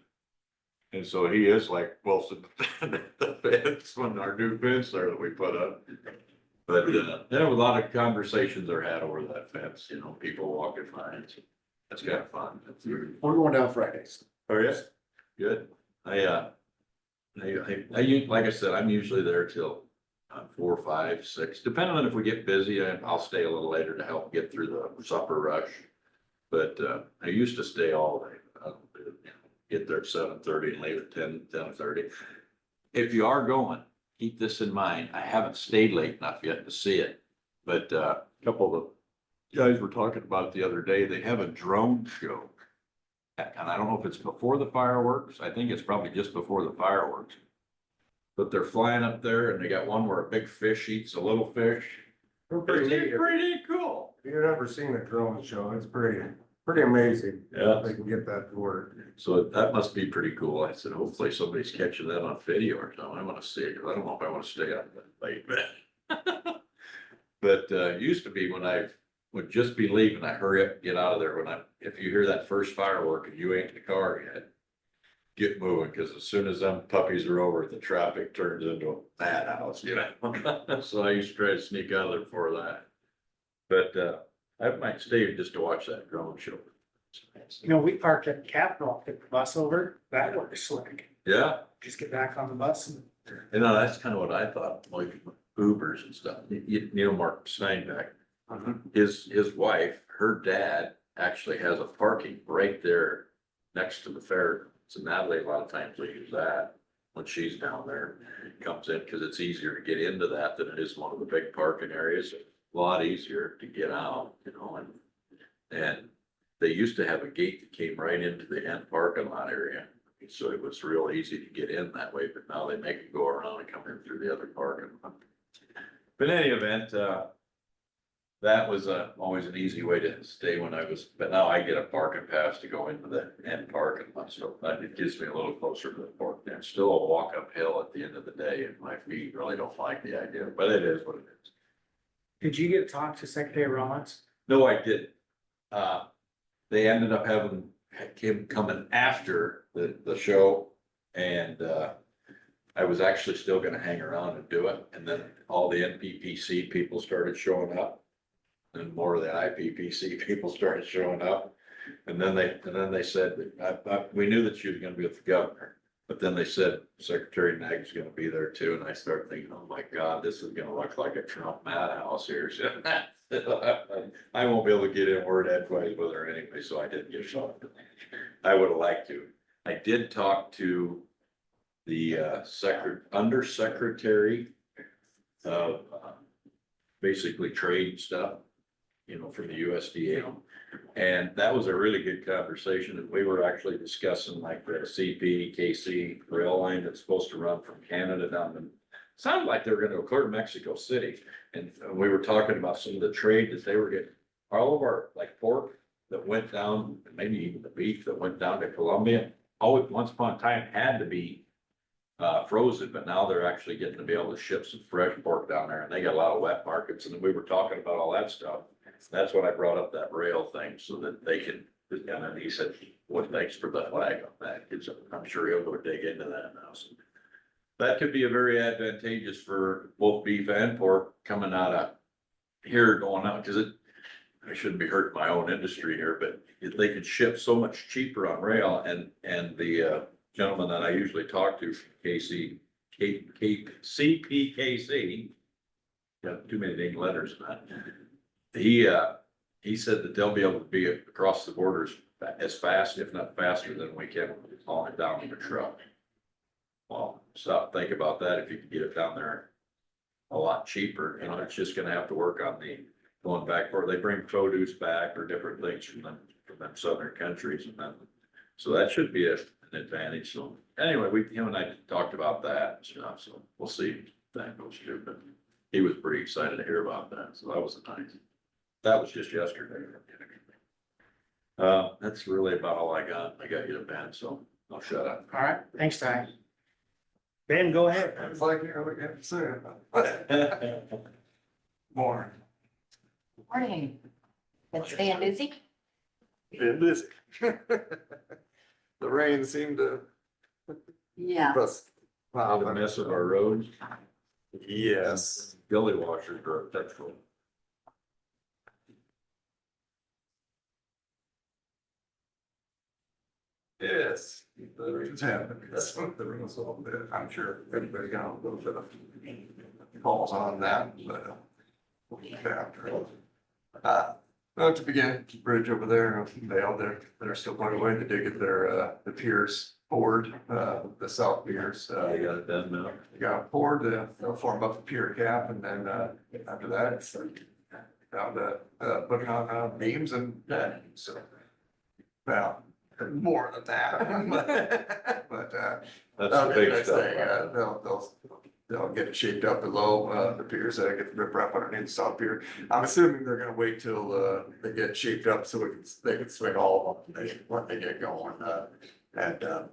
And so he is like Wilson, the fence, when our new fence there that we put up. But, there was a lot of conversations are had over that fence, you know, people walking by. That's kind of fun. We're going down Fridays. Oh, yeah? Good. I like I said, I'm usually there till 4, 5, 6, depending on if we get busy. I'll stay a little later to help get through the supper rush. But, I used to stay all day. Get there at 7:30 and leave at 10:30. If you are going, keep this in mind. I haven't stayed late enough yet to see it. But, a couple of the guys were talking about it the other day. They have a drone show. And I don't know if it's before the fireworks. I think it's probably just before the fireworks. But they're flying up there, and they got one where a big fish eats a little fish. Pretty neat. It's pretty cool. If you've ever seen a drone show, it's pretty amazing. Yeah. They can get that to work. So that must be pretty cool. I said, hopefully somebody's catching that on video or something. I want to see it, 'cause I don't know if I want to stay up that late. But, it used to be when I would just be leaving, I hurry up, get out of there. If you hear that first firework and you ain't in the car yet, get moving, because as soon as them puppies are over, the traffic turns into a madhouse, you know? So I used to try to sneak out of there before that. But, I might stay just to watch that drone show. You know, we parked at the Capitol, took the bus over, that works slick. Yeah, Just get back on the bus and you know, that's kind of what I thought, like Ubers and stuff. You know, Mark Steinbeck, his wife, her dad actually has a parking right there next to the fair. So Natalie, a lot of times we use that when she's down there, comes in, because it's easier to get into that than it is one of the big parking areas. A lot easier to get out, you know, and they used to have a gate that came right into the end parking lot area. So it was real easy to get in that way, but now they make it go around and come in through the other parking lot. But in any event, that was always an easy way to stay when I was, but now I get a parking pass to go into the end parking lot, so that it gets me a little closer to the park. And still a walk uphill at the end of the day, and my feet really don't like the idea, but it is what it is. Did you get to talk to Secretary Rollins? No, I didn't. They ended up having him coming after the show, and I was actually still gonna hang around and do it, and then all the NPPC people started showing up. And more of the IPPC people started showing up, and then they said, we knew that she was gonna be with the governor. But then they said Secretary Nagy's gonna be there too, and I started thinking, oh my God, this is gonna look like a Trump madhouse here. So I won't be able to get in word edgewise with her anyway, so I didn't get shot. I would have liked to. I did talk to the undersecretary of basically trade and stuff, you know, from the USDA. And that was a really good conversation, and we were actually discussing like the CPKC rail line that's supposed to run from Canada down to, sounded like they were gonna go clear to Mexico City. And we were talking about some of the trade that they were getting, all of our like pork that went down, maybe even the beef that went down to Colombia, always once upon a time had to be frozen, but now they're actually getting to be able to ship some fresh pork down there, and they got a lot of wet markets, and we were talking about all that stuff. That's when I brought up that rail thing, so that they can, and then he said, well, thanks for the flag on that, because I'm sure he'll go dig into that now. So that could be a very advantageous for both beef and pork coming out of here going out, because I shouldn't be hurting my own industry here, but they could ship so much cheaper on rail, and the gentleman that I usually talk to from CPKC, got too many dang letters in that. He said that they'll be able to be across the borders as fast, if not faster than we can haul it down in the truck. Well, stop, think about that. If you could get it down there a lot cheaper, you know, it's just gonna have to work on the going back where they bring produce back or different things from them southern countries, and then, so that should be an advantage. So anyway, him and I talked about that and stuff, so we'll see if that goes through, but he was pretty excited to hear about that, so that was nice. That was just yesterday. That's really about all I got. I got you to bed, so I'll shut up. All right, thanks, Ty. Ben, go ahead. It's like, you know, we got to say it. More. Morning. Been staying busy? Been busy. The rain seemed to Yeah. keep us. Wow, the mess of our roads, Yes. gully washers are effectual. Yes, the rain's happened. That's what the rain's all bit. I'm sure everybody got a little bit of calls on that, but we'll get after it. Well, to begin, bridge over there, Vale, they're still quite away. They did get their, the piers poured, the south piers. I got it done now. They got it poured, they'll form up the pier cap, and then, after that, it's down to, putting on, beams and, so. Well, more than that, but, That's the big stuff. They'll get it shaped up below, the piers, get the riprap underneath the south pier. I'm assuming they're gonna wait till, they get shaped up so they can swing all of them when they get going, they'll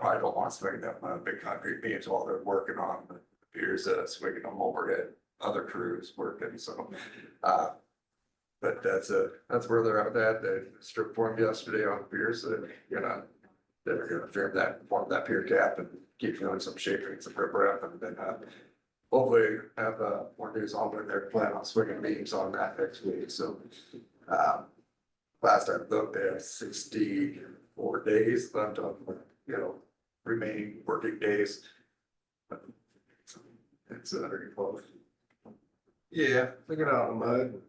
probably don't want to swing them, big concrete beams while they're working on the piers, swinging them overhead, other crews working, so, but that's where they're at, they strip formed yesterday on the piers, they're gonna form that pier cap and keep doing some shaping, some riprap, and then, hopefully have, more news on when they're planning on swinging beams on that next week, so. Last I looked, they have 64 days left on, remaining working days. But it's pretty close. Yeah, they get out in the mud.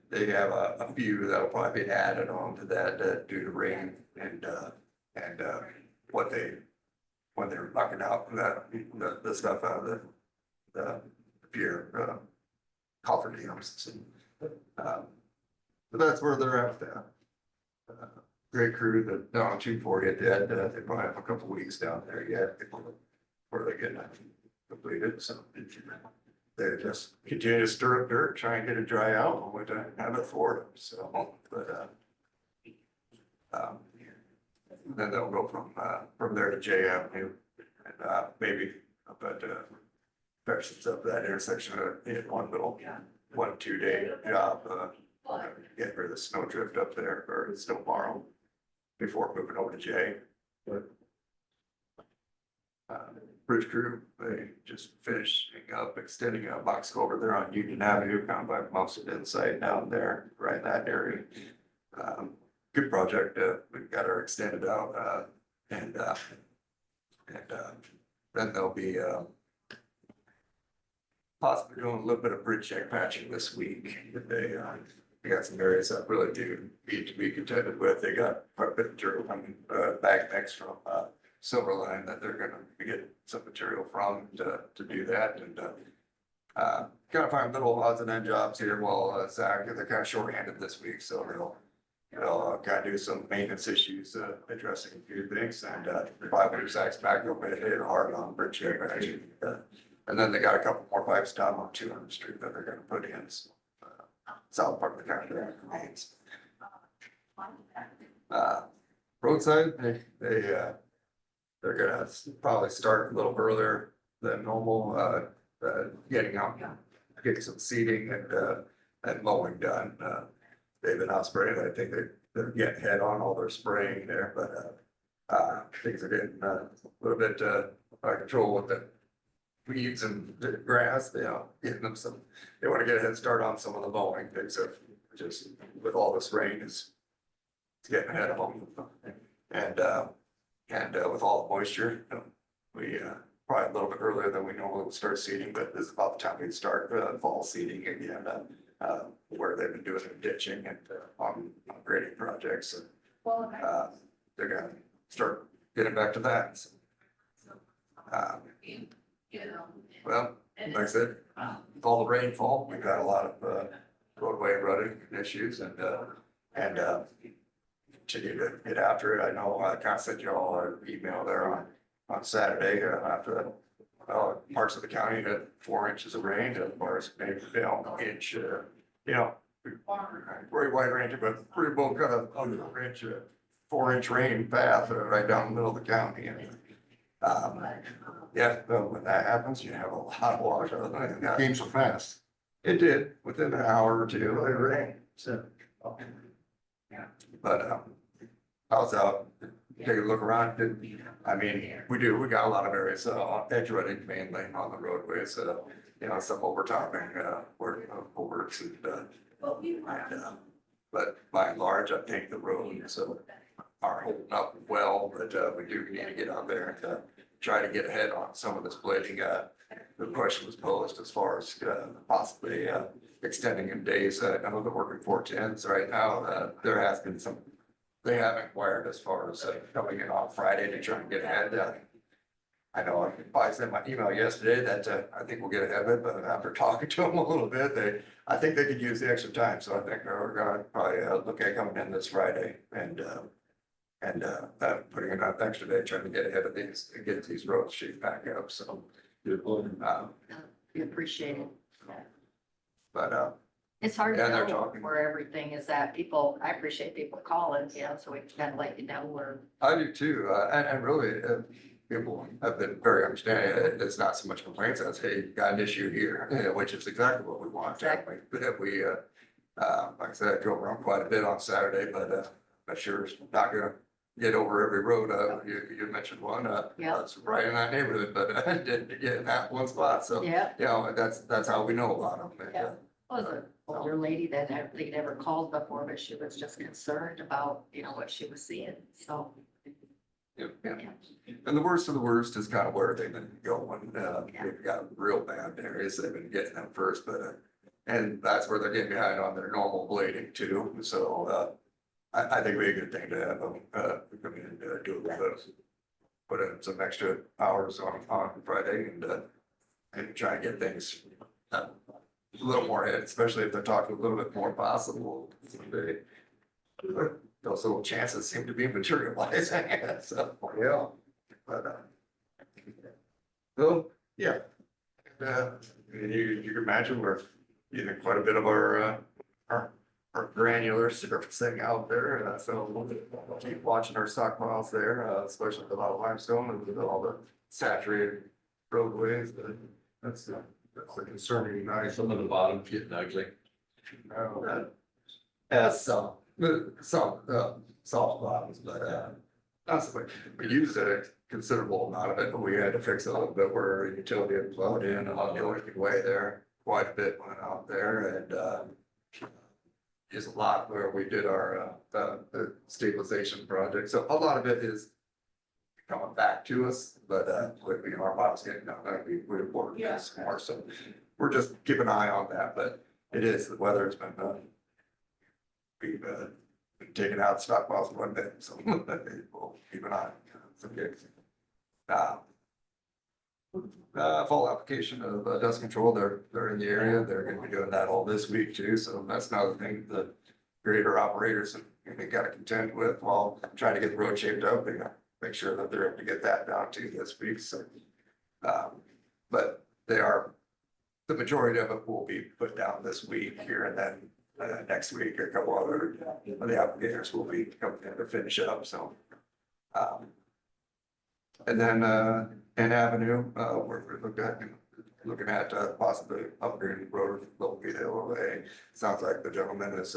They have a few that'll probably be added on to that due to rain and what when they're knocking out the stuff out of the pier, Crawford dams. But that's where they're at with that. Great crew that down on 240 at the end, they probably have a couple weeks down there yet before they get completed, so. They just continue to stir up dirt, try and get it dry out, and we to have it for them, so, but, then they'll go from there to J Avenue, and, maybe up at, Parsons up that intersection, in one little, 1-2 day job, get rid of the snow drift up there, or the snow borrow, before moving over to J. But bridge crew, they just finishing up, extending a box culvert there on Union Avenue, kind of by most of the inside down there, right in that area. Good project, we've got her extended out, and then there'll be, possibly doing a little bit of bridge check patching this week. They got some areas that really do need to be contended with. They got quite a bit of dirt coming back next from Silverline that they're gonna get some material from to do that, and kind of find little odds and end jobs here while Zach, they're kind of shorthanded this week, so they'll kind of do some maintenance issues, addressing a few things, and probably Zach's back up and hit hard on bridge check patching. And then they got a couple more pipes down on 200th Street that they're gonna put in, so, south part of the county that remains. Roadside, they're gonna probably start a little earlier than normal, getting out, getting some seeding and mowing done. They've been out spraying, I think they're getting ahead on all their spraying there, but things are getting a little bit out of control with the weeds and the grass, getting them some, they want to get a head start on some of the mowing things of just with all this rain it's getting ahead of them. And with all the moisture, we probably a little bit earlier than we normally would start seeding, but this is about the time we start fall seeding again, where they've been doing the ditching and on grading projects. They're gonna start getting back to that. So, well, like I said, with all the rainfall, we've got a lot of roadway rutting issues and continue to get after it. I know I kind of sent you all an email there on Saturday after parts of the county had 4 inches of rain, as far as maybe inch, very wide range, but pretty well got a 4-inch rain path right down the middle of the county. And when that happens, you have a lot of water. Came so fast. It did, within an hour or two, it rained, so. But, I was out, take a look around, I mean, we got a lot of areas, edge running mainly on the roadways, some overtopping, overs but by and large, I think the roads are holding up well, but, we do need to get out there and, try to get ahead on some of this blading. The question was posed as far as possibly extending in days. I know they're working 410s right now. There has been some, they have inquired as far as coming in on Friday to try and get ahead. I know I sent my email yesterday that I think we'll get ahead of it, but after talking to them a little bit, I think they could use the extra time. So I think we're gonna probably look at coming in this Friday and putting in an extra day, trying to get ahead of these, and get these roads shaped back up, so. We appreciate it. But, It's hard Yeah, to they're know talking. where everything is at. I appreciate people calling, so we can kind of let you know where. I do too, and really, people have been very understanding. It's not so much complaints as, hey, you got an issue here, which is exactly what we want. Exactly. But we, like I said, I drove around quite a bit on Saturday, but, I'm sure it's not gonna get over every road. You mentioned one, Yeah. that's right in that neighborhood, but I didn't get in that one spot, so. Yeah. That's how we know about them. Yeah. Was an older lady that I don't think never called before, but she was just concerned about, what she was seeing, so. Yeah. And the worst of the worst is kind of where they've been going. They've got real bad areas. They've been getting them first, but And that's where they're getting behind on their normal blading too, so, I think it'd be a good thing to have them, come in and do a little bit. Put in some extra hours on Friday and try and get things a little more ahead, especially if they're talking a little bit more possible. Someday. Those little chances seem to be materializing, so, Yeah. but, so, yeah. You can imagine we're using quite a bit of our granular surfacing out there, so we'll keep watching our stockpiles there, especially with a lot of limestone and with all the saturated roadways, but That's the concerning nice. Some of the bottoms getting ugly. some soft bottoms, but, not so much. We used a considerable amount of it, but we had to fix it a little bit where utility had flowed in on the Oregon Way there. Quite a bit went out there and, is a lot where we did our, the stabilization project. So a lot of it is coming back to us, but, our bottle's getting done, we're working this more, so we're just keeping an eye on that, but it is, the weather's been, we've, been taking out stockpiles one bit, so we'll keep an eye. So, okay. Fall application of dust control, they're in the area, they're gonna be doing that all this week too, so that's another thing the grader operators have got to contend with while trying to get the road shaped up. They gotta make sure that they're able to get that down too this week, so. But the majority of it will be put down this week here, and then next week a couple other of the applicators will be coming in to finish up, so. And then, N Avenue, we're looking at possibly upgrading the road a little bit. Sounds like the gentleman is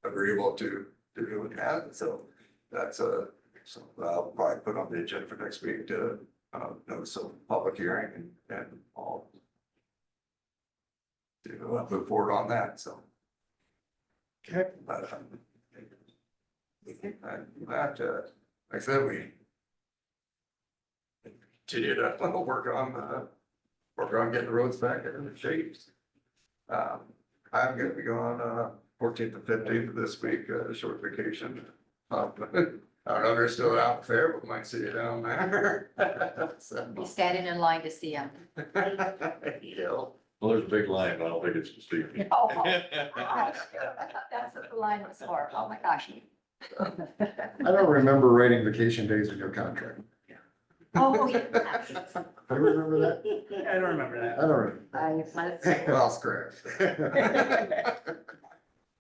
agreeable to doing that, so that's so I'll probably put on the agenda for next week to notice a public hearing and all to move forward on that, so. Okay. But like I said, we continue to work on getting the roads back in shape. I'm gonna be gone 14th and 15th of this week, short vacation. I don't know if you're still out there, but we might see you down there. So, Be standing in line to see him. yeah. Well, there's a big line, but I don't think it's to see. Oh, gosh, that's what the line was for. Oh, my gosh. I don't remember writing vacation days in your contract. Oh, yeah. Do you remember that? I don't remember that. I don't remember. Well, scratch.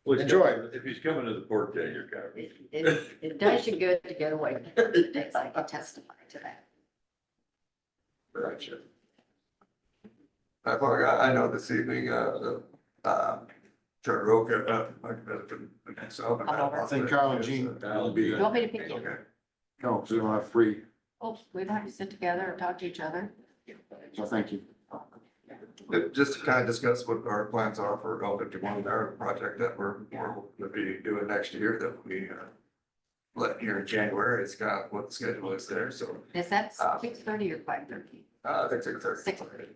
Well, Enjoy. If he's coming to the port day, you're covered. It does you good to get away for the days. I can testify to that. Gotcha. I know this evening, Charter Oak, myself. I think Kyle and Jean will be, You want me to pick you? Okay. no, so we don't have free, Oh, we don't have to sit together and talk to each other. so thank you. Just to kind of discuss what our plans are for L51, our project that we're gonna be doing next year that we let here in January. It's kind of what the schedule is there, so. Is that 6:30 or 5:30? I think 6:30. 6:30.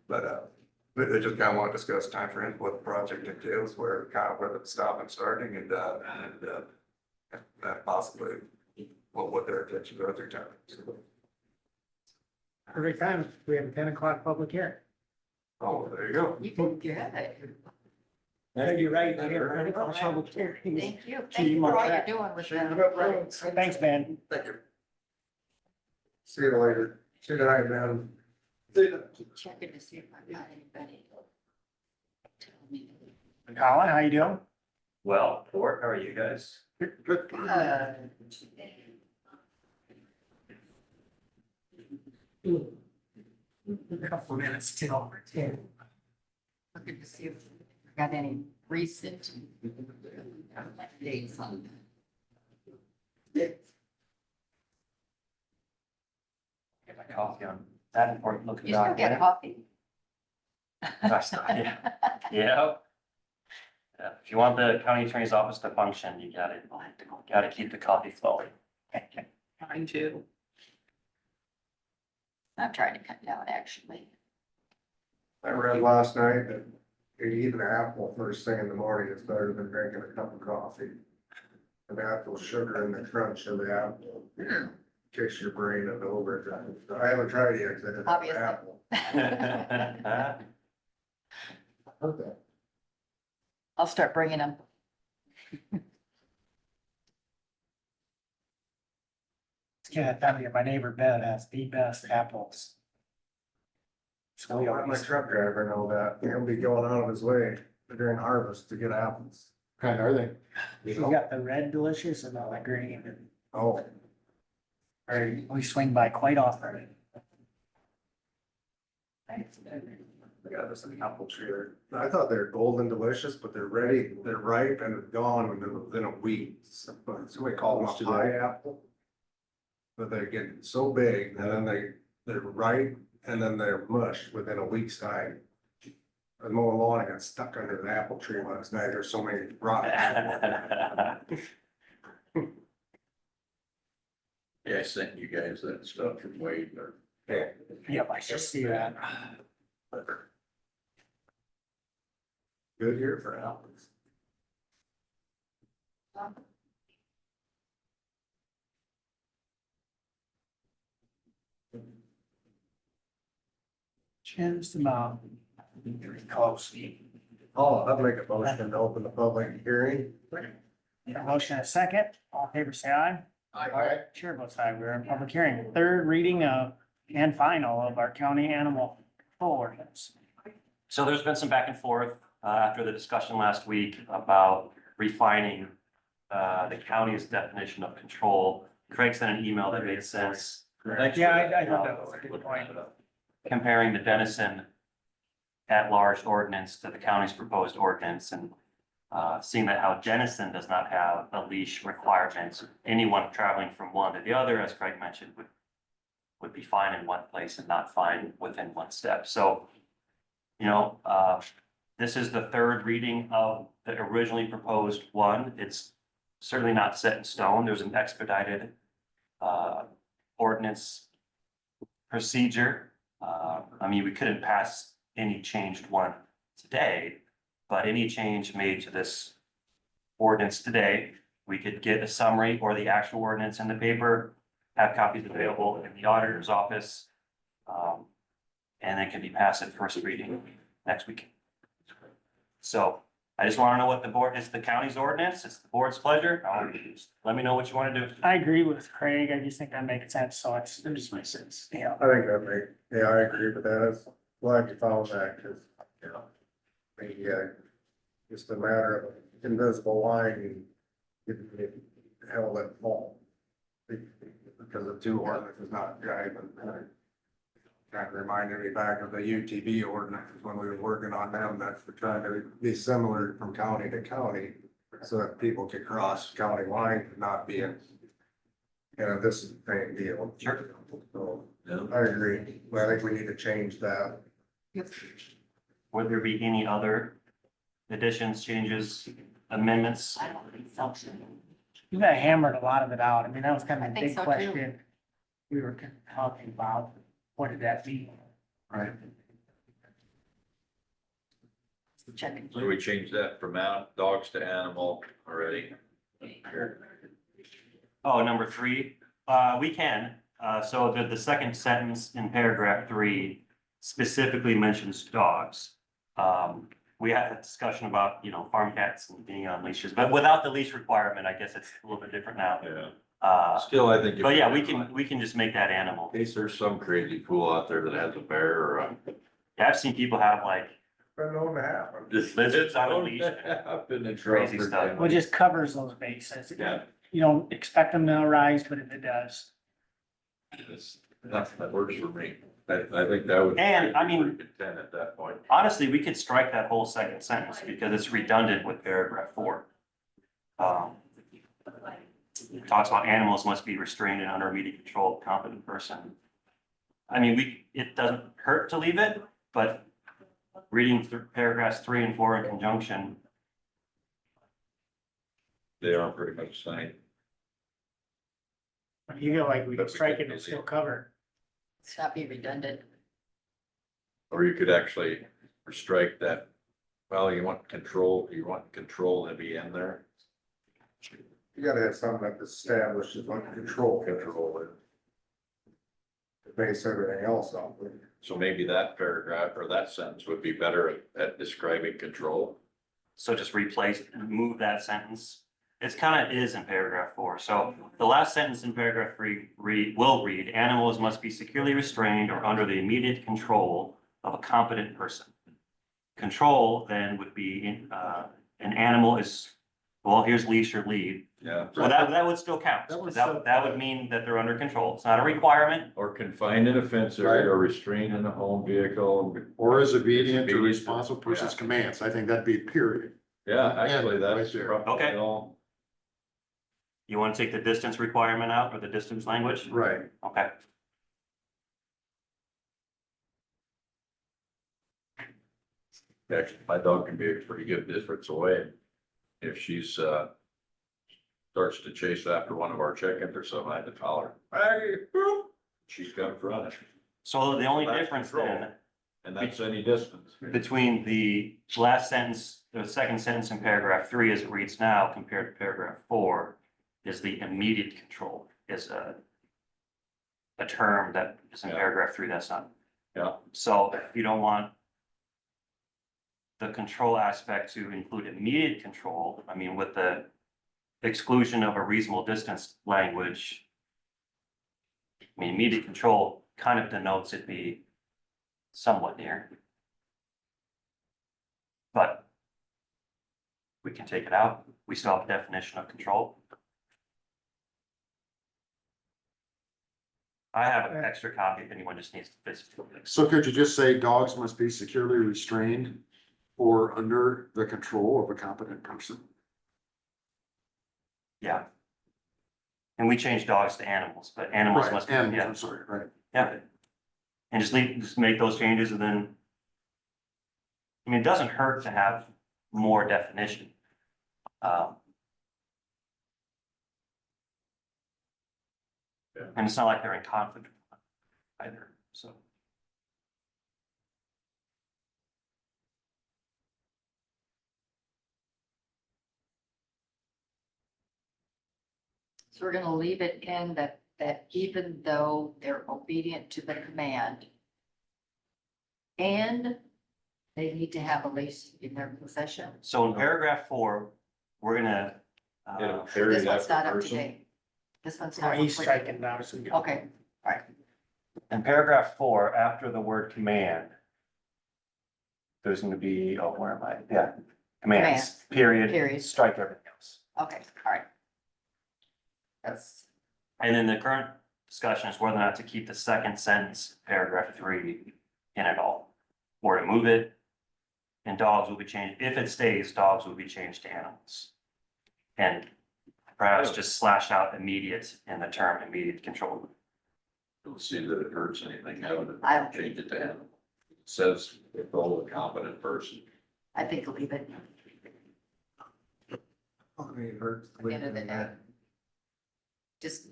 But they just kind of want to discuss timeframes, what the project entails, where the stop and starting and possibly what their intentions are at their time. Perfect time. We have a 10 o'clock public hearing. Oh, there you go. You did good. You're right here. Public hearing. Thank you. See Thank you you for all tomorrow. you're doing with Sure. that. Thanks, Ben. Thank you. See you later. See you tonight, man. Keep checking to see if I've got anybody. Tell me. Colin, how you doing? Well, Fort, how are you guys? Good. A couple of minutes till. Looking to see if I've got any recent dates on that. Get my coffee on that important looking You still document. get coffee? Yeah. Yeah. Yeah, if you want the county attorney's office to function, you gotta keep the coffee flowing. Mine too. I'm trying to cut down, actually. I read last night that eating an apple first thing in the morning is better than drinking a cup of coffee. And the apple sugar and the crunch of the apple kicks your brain into overdrive. I haven't tried it yet, because I didn't have an Obviously. apple. Okay. I'll start bringing them. Yeah, down here, my neighbor Ben has the best apples. So we I'll let my always, truck driver know that. He'll be going out of his way during harvest to get apples. Kind are they? he's got the red delicious and the green, Oh, or we swing by quite often. yeah, there's an apple tree there. I thought they were golden delicious, but they're ready, they're ripe and gone within a week. So we call them a pie apple. But they get so big and then they're ripe and then they're mushed within a week's time. I was mowing lawn, I got stuck under the apple tree last night. There's so many rotten apples. Yeah, I sent you guys that stuff from Wade or. Yep, I should see that. Good year for apples. Just about. Very close. Oh, I'd make a motion to open the public hearing. A motion and a second, all in favor say aye. Aye. Chair votes aye, we're in public hearing, third reading of and final of our county animal control ordinance. So there's been some back and forth after the discussion last week about refining the county's definition of control. Craig sent an email that made sense, Yeah, I thought that was a good point. comparing the Denison at-large ordinance to the county's proposed ordinance, and seeing that how Denison does not have a leash requirement. Anyone traveling from one to the other, as Craig mentioned, would be fine in one place and not fine within one step. So, this is the third reading of the originally proposed one. It's certainly not set in stone. There's an expedited ordinance procedure. We couldn't pass any changed one today, but any change made to this ordinance today, we could get a summary or the actual ordinance in the paper, have copies available in the auditor's office, and then can be passed at first reading next week. So I just want to know what the board, it's the county's ordinance, it's the board's pleasure. Let me know what you want to do. I agree with Craig, I just think that makes sense, so it just makes sense, yeah. I think I agree with that. It's glad you found that, because, just a matter of invisible line, it held it fall. Because the two ordinances is not driving. Kind of reminded me back of the UTV ordinances when we were working on them, that's for trying to be similar from county to county. So that people could cross county lines and not be in, this is the same deal. Sure. So, I agree, but I think we need to change that. Would there be any other additions, changes, amendments? I don't think so. You got hammered a lot of it out, that was kind I of a think big so, too. question. We were talking about, what did that mean? Right. Checking. So we changed that from dogs to animal already. Oh, number 3, we can. So the second sentence in paragraph 3 specifically mentions dogs. We had a discussion about, farm cats and being on leashes, but without the leash requirement, I guess it's a little bit different now. Yeah. Still, I think. But yeah, we can just make that animal. In case there's some crazy fool out there that has a bear or a. Yeah, I've seen people have like Been known to happen. lizards on a leash. I've been in Crazy Crawford. stuff. Well, it just covers those bases. Yeah. You don't expect them to arise, but if it does. That works for me. I think that would. And, I mean- Content at that point. Honestly, we could strike that whole second sentence because it's redundant with paragraph 4. It talks about animals must be restrained and under immediate control of a competent person. It doesn't hurt to leave it, but reading through paragraphs 3 and 4 in conjunction, They are pretty much the same. You feel like we could strike it and still cover. It's not be redundant. Or you could actually strike that, well, you want control to be in there. You gotta have something that establishes what control is. To base everything else on. So maybe that paragraph or that sentence would be better at describing control. So just move that sentence. It's kind of is in paragraph 4. So the last sentence in paragraph 3 will read, animals must be securely restrained or under the immediate control of a competent person. Control then would be, an animal is, well, here's leash or lead. Yeah. Well, that would still count. That would That, still- that would mean that they're under control. It's not a requirement. Or confined in a fence area or restrained in a home vehicle. Or is obedient to Obedient to- responsible person's yeah. commands. I think that'd be period. Yeah, actually, Yeah, that's right there. probably Okay. all. You want to take the distance requirement out or the distance language? Right. Okay. Actually, my dog can be a pretty good distance away. If she's, starts to chase after one of our chickens or something, I have to holler, hey, boop, she comes running. So the only That's difference control. then And that's any distance. between the last sentence, the second sentence in paragraph 3 as it reads now compared to paragraph 4 is the immediate control is a term that is in Yeah. paragraph 3. That's not. Yeah. So if you don't want the control aspect to include immediate control, I mean, with the exclusion of a reasonable distance language, I mean, immediate control kind of denotes it be somewhat near. But we can take it out. We still have a definition of control. I have an extra copy if anyone just needs to physically. So could you just say dogs must be securely restrained or under the control of a competent person? Yeah. And we changed dogs to animals, but animals Right, must be, animals, yeah, I'm sorry, right. yeah. And just make those changes and then. I mean, it doesn't hurt to have more definition. Yeah. And it's not like they're in conflict either, so. So we're gonna leave it in that even though they're obedient to the command. And they need to have a lease in their possession. So in paragraph 4, we're gonna, It'll This period one's after not up to person. date. This one's So not. he's complete. striking now, so we go. Okay, all right. in paragraph 4, after the word command. There's gonna be, oh, where am I? Yeah, commands, period. Period. Strike everything else. Okay, all right. That's, And then the current discussion is whether or not to keep the second sentence, paragraph 3, in it all. Or to move it. And dogs will be changed, if it stays, dogs will be changed to animals. And perhaps just slash out immediate in the term immediate control. Don't see that it hurts anything, having I to don't- change it to animal. It says control a competent person. I think leave it I mean, it hurts. at the end of the day. Just,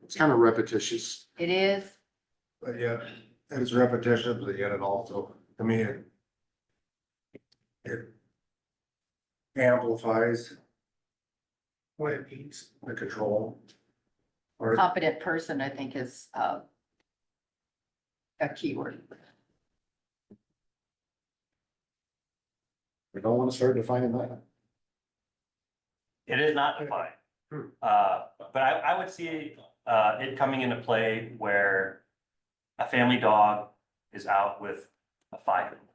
It's kind of repetitious. it is, But yeah, it's repetition, but yet it also, I mean, it amplifies What it means. the control. Or, competent person, I think is, a keyword. We don't want to start defining that. It is not defined. But I would see, it coming into play where a family dog is out with a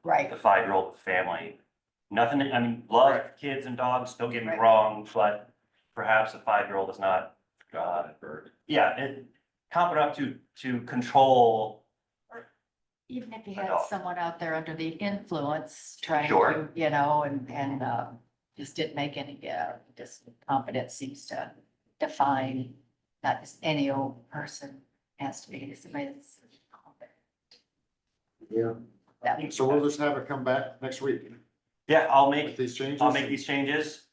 Right. the 5-year-old family. Nothing, I mean, love kids and dogs, don't get me Right. wrong, but perhaps a 5-year-old is not, Competent bird. yeah, competent enough to control. Even if you A had dog. someone out there under the influence trying Sure. to, you know, and, just didn't make any, just competence seems to define, not just any old person has to be, somebody that's competent. Yeah. That would be So we'll better. just have it come back next week Yeah, I'll with make, these changes. I'll make these changes.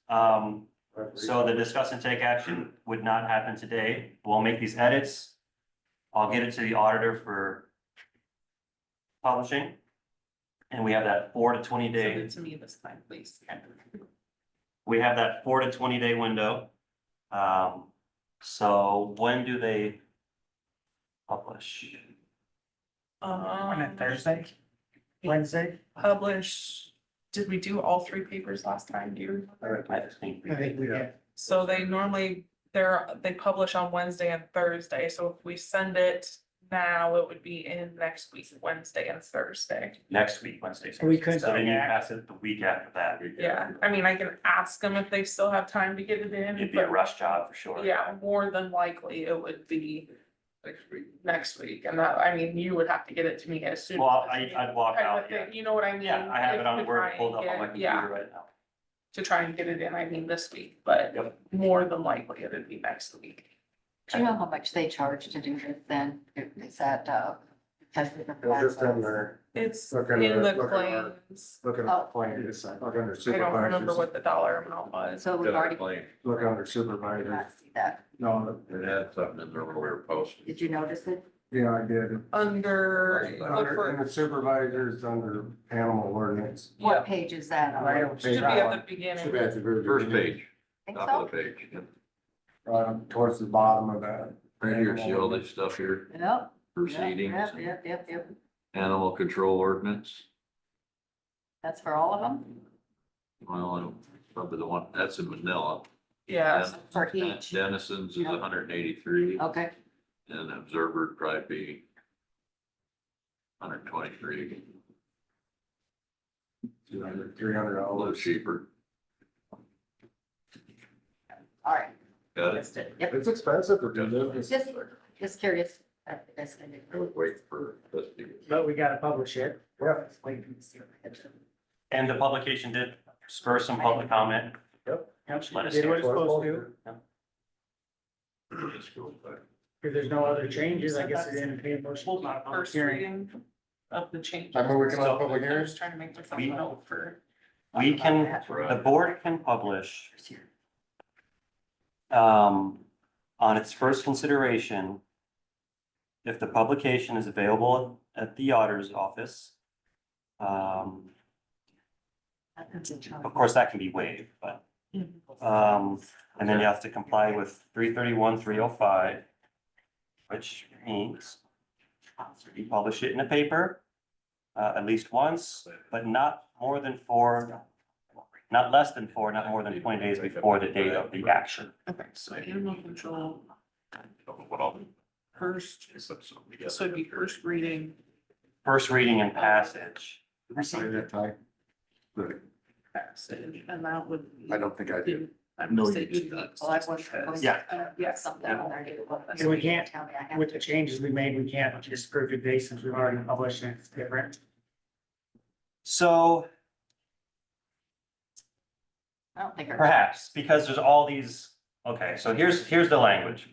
So the discuss and take action would not happen today. We'll make these edits. I'll get it to the auditor for publishing. And we have that 4 to 20 Send day, it to me this time, please. we have that 4 to 20 day window. So when do they publish? On a Thursday, Wednesday, Publish, did we do all 3 papers last time? Do you remember? I think we I think we did. So they normally, they publish on Wednesday and Thursday, so if we send it now, it would be in next week, Wednesday and Thursday. next week, Wednesday. We could So then you say that. pass it the week after that. Yeah, I mean, I can ask them if they still have time to get it in. It'd be a but rush job for sure. Yeah, more than likely it would be Next week. next week, and that, I mean, you would have to get it to me as soon. Well, as I'd walk kind of out, thing, yeah. You know what I mean? Yeah, I have it on To Word try pulled and up on my get- yeah, computer right now. to try and get it in, I mean, this week, but Yep. more than likely it'd be next week. Do you know how much they charge to do this then? Is that, because of the It's just in fact- there, It's Looking in at- the looking at our- claims. look at Oh. the plan, it's look under I don't remember supervisors, what the dollar amount was. So we've Got a already, claim. look under did supervisors. not see that. No, It had something in there when we were posting. Did you notice it? yeah, I did. Under, look Under, in for, the supervisors, under animal ordinance. yeah, What page is that on? Right I on should be page at the one, Should beginning. be at the very First beginning. page, think top so. of the page. towards the bottom of that. Right here, see all this stuff here, Yep. proceedings, Yep. animal control ordinance. That's for all of them? Well, I don't- probably the one, that's in Manila. Yeah, For each? Denison's is Yeah. 183, Okay, and Observer would probably be 123, $300. a little cheaper. all right. Got it? Missed it. Yep, It's expensive to do this. just curious. That's- I would wait for this to get. but we gotta publish it. Yeah. And the publication did spur some public comment. Yep, Let us did what it's know. supposed to. This goes back. If there's no other changes, I guess it didn't pay much. we'll do first reading of the change. I mean, we can have a public I hearing. was trying to make myself We- note for. We can, the board can publish, on its first consideration, if the publication is available at the auditor's office. Of course, that can be waived, but, and then you have to comply with 331, 305, which means you publish it in a paper, at least once, but not more than 4, not less than 4, not more than 20 days before the date of the action. Okay, so animal control, What I'll do. first, is put something together. this would be first reading, First reading and passage. Sign that time? passage, and that would be. I don't think I do. I'm No, gonna say you did 2 not. weeks. Well, I just was. because- Yeah. Yes, something on there. And we can't, Tell me I have with to. the changes we made, we can't just approve it based since we've already published it, it's different. So I don't think. our- perhaps, because there's all these, okay, so here's the language.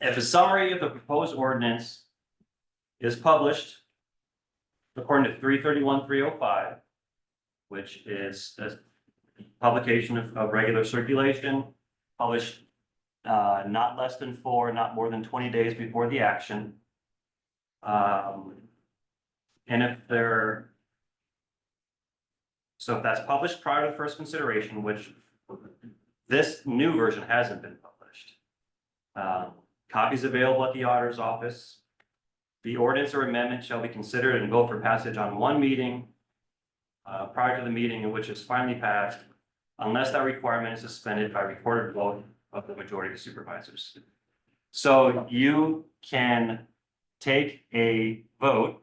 If a summary of the proposed ordinance is published according to 331, 305, which is the publication of regular circulation, published not less than 4, not more than 20 days before the action. And if so if that's published prior to first consideration, which this new version hasn't been published. Copies available at the auditor's office. The ordinance or amendment shall be considered and vote for passage on one meeting prior to the meeting in which it's finally passed, unless that requirement is suspended by recorded vote of the majority of supervisors. So you can take a vote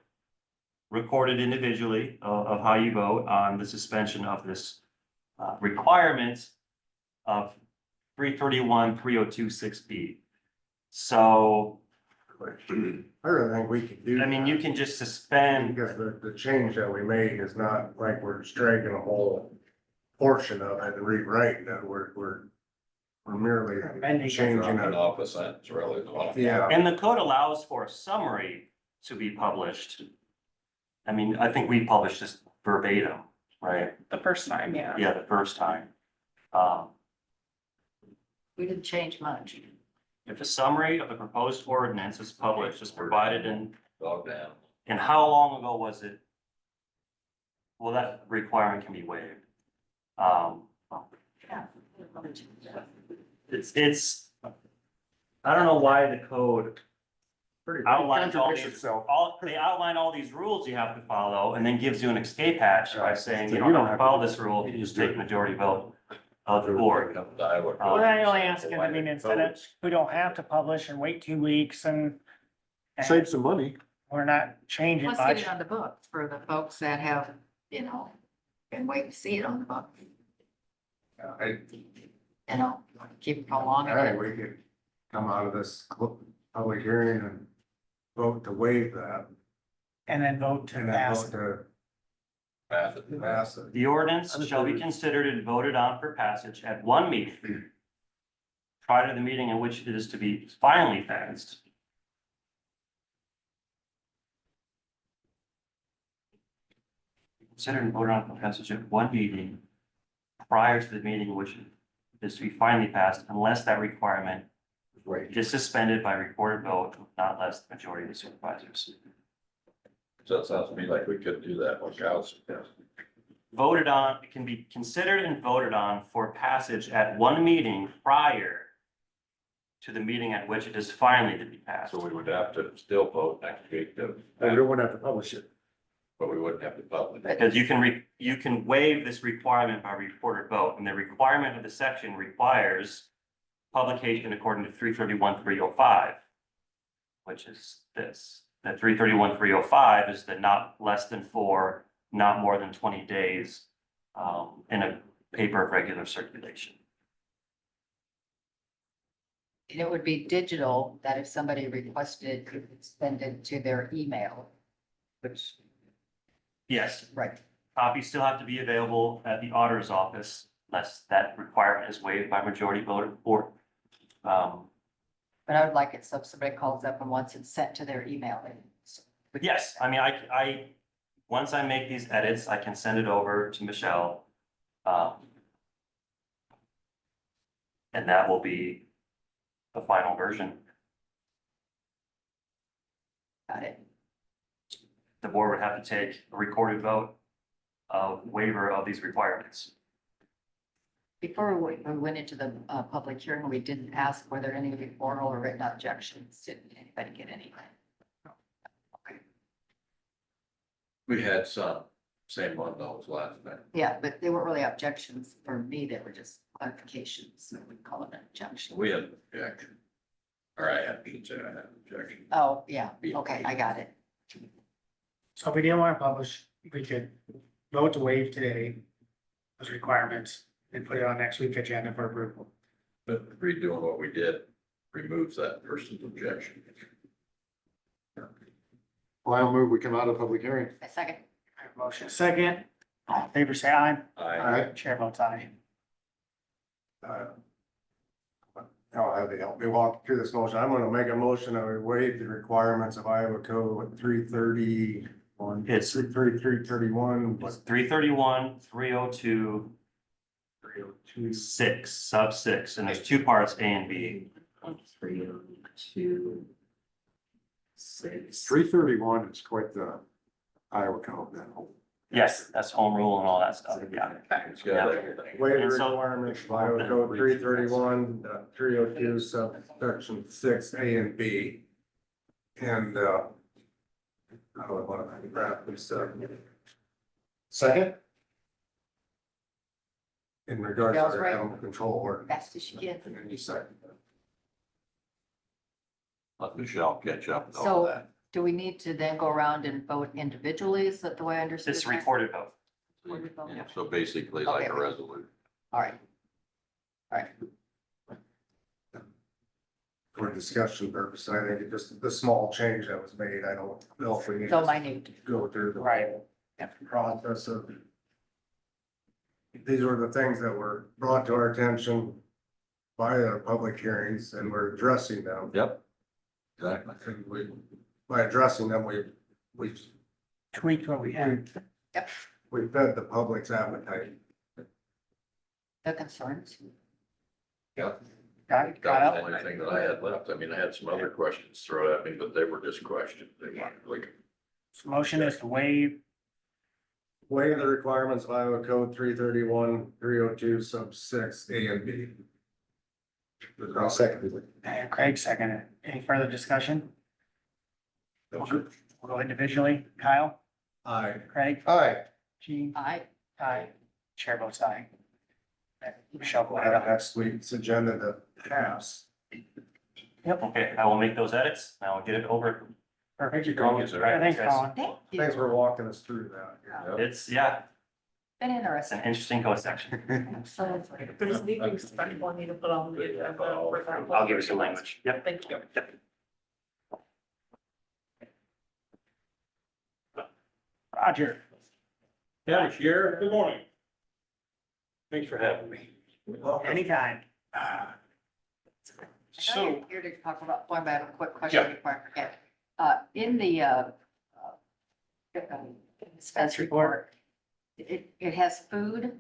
recorded individually of how you vote on the suspension of this requirement of 331, 3026B. So, I really think we can do. I mean, you that, can just suspend, Because the change that we made is not like we're just dragging a whole portion of it and rewriting it, we're merely Amending it. changing Dropping it. off a sentence, really. Yeah. and the code allows for a summary to be published. I mean, I think we published this verbatim, right? The first time, yeah. Yeah, the first time. We didn't change much. If a summary of the proposed ordinance is published, is provided in, Dog down. and how long ago was it Well, that requirement can be waived. Yeah. It's, I don't know why the code Pretty outlines all contradicts these, itself. they outline all these rules you have to follow and then gives you an escape hatch by saying, So you don't have to follow this rule, you just take majority vote of the board. Well, I only asking, I mean, instead of, we don't have to publish and wait 2 weeks and Save some money. we're not changing Let's get much. it on the books for the folks that have, you know, been waiting to see it on the book, I, you know, keep prolonging I it. think we could come out of this public hearing and vote to waive that. And then vote to And then pass vote it. to pass it. The ordinance shall be considered and voted on for passage at one meeting prior to the meeting in which it is to be finally passed. Considered and voted on for passage at one meeting prior to the meeting in which it is to be finally passed unless that requirement Right. is suspended by recorded vote of not less than majority of the supervisors. So it sounds to me like we could do that like Cal suggested. Voted on, it can be considered and voted on for passage at one meeting prior to the meeting at which it is finally to be passed. So we would have to still vote next week to, We don't want to have to publish it. but we wouldn't have to publish. Because you can waive this requirement by recorded vote, and the requirement of the section requires publication according to 331-305, which is this. That 331-305 is the not less than 4, not more than 20 days in a paper of regular circulation. And it would be digital, that if somebody requested, you could send it to their email, which, Yes, right, copies still have to be available at the auditor's office, unless that requirement is waived by majority vote of the board. but I would like it so if somebody calls up and wants it sent to their email. Yes, I mean, once I make these edits, I can send it over to Michelle. And that will be the final version. Got it. The board would have to take a recorded vote of waiver of these requirements. Before we went into the public hearing, we didn't ask were there any oral or written objections. Did anybody get any? Okay. We had some, same one those last night. Yeah, but they weren't really objections for me. They were just clarifications. So we call it an objection. We had an objection. Or I should say I had an objection. Oh, yeah. Okay, I got it. So if we didn't want to publish, we could vote to waive today those requirements and put it on next week's agenda for approval. But redoing what we did removes that person's objection. Final move, we come out of public hearing. A second. I have a motion second. All in favor, say aye. I, Chair votes aye. I'll have to help me walk through this motion. I'm gonna make a motion that we waive the requirements of Iowa Code 331. It's- 331. It's 331, 302, 6, sub 6, and there's 2 parts, A and B. 302. 6. 331 is quite the Iowa code then. Yes, that's home rule and all that stuff, yeah. it's got everything. Waive And the so- requirements of Iowa Code 331, 302, subsection 6, A and B. And, I don't want to grab this, second? In regards Yeah, to that's the right. animal control order. Fast as she can. And then you second. Let Michelle catch up with all So that. do we need to then go around and vote individually? Is that the way I understood? It's that? recorded vote. Yeah, so basically like a Okay. resolution. All right. All right. For discussion purpose, I think it just, the small change that was made, I don't know if we need So to minute. go through the Right. process of. These were the things that were brought to our attention by the public hearings and we're addressing them. Yep. Exactly. And by addressing them, we Tweak what we had. we fed the public's appetite. The concerns. Yep. Got it, That got was it. the only thing that I had left. I mean, I had some other questions thrown at me, but they were just questions. They weren't like, So motion is to waive waive the requirements of Iowa Code 331-302 sub 6 A and B. I'll second it. And Craig seconded. Any further discussion? We'll go individually. Kyle, Aye. Craig, Aye. Gene, I, aye. Chair votes aye. Michelle, go We'll ahead. have next week's agenda to pass. Okay, I will make those edits. I will get it over. Perfect. Thank you, sir. Thanks, Colin. thank Thanks you. for walking us through that. Yeah, It's, Been it's an interesting. interesting code section. Absolutely. If there's anything special I need to put on the agenda for that. I'll give you some language. Yep. Thank you. Roger. Yeah, Sheriff, good morning. Thanks for having me. Anytime. I know So, you're here to talk about, one, but I have a quick question Yeah. before I forget. In the, expense report, it has food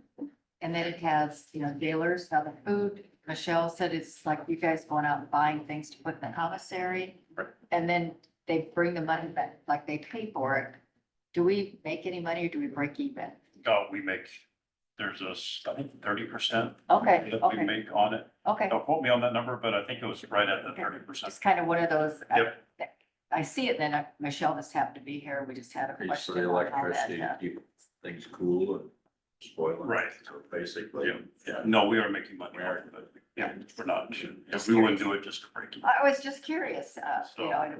and then it has, jailers. Now the food, Michelle said it's like you guys going out and buying things to put in the commissary. And then they bring the money back, like they pay for it. Do we make any money or do we break even? we make, there's a, I think 30% Okay, that we okay, make on it. okay. Don't quote me on that number, but I think it was right at the 30%. It's kind of one of those. Yep. I see it, then Michelle just happened to be here. We just had a Pays for question. the on how electricity to that, keep things cool and spoiling. Right. So basically. Yeah, no, we are making money, but yeah, we're not, if we wouldn't do it just to break it. I was just curious, I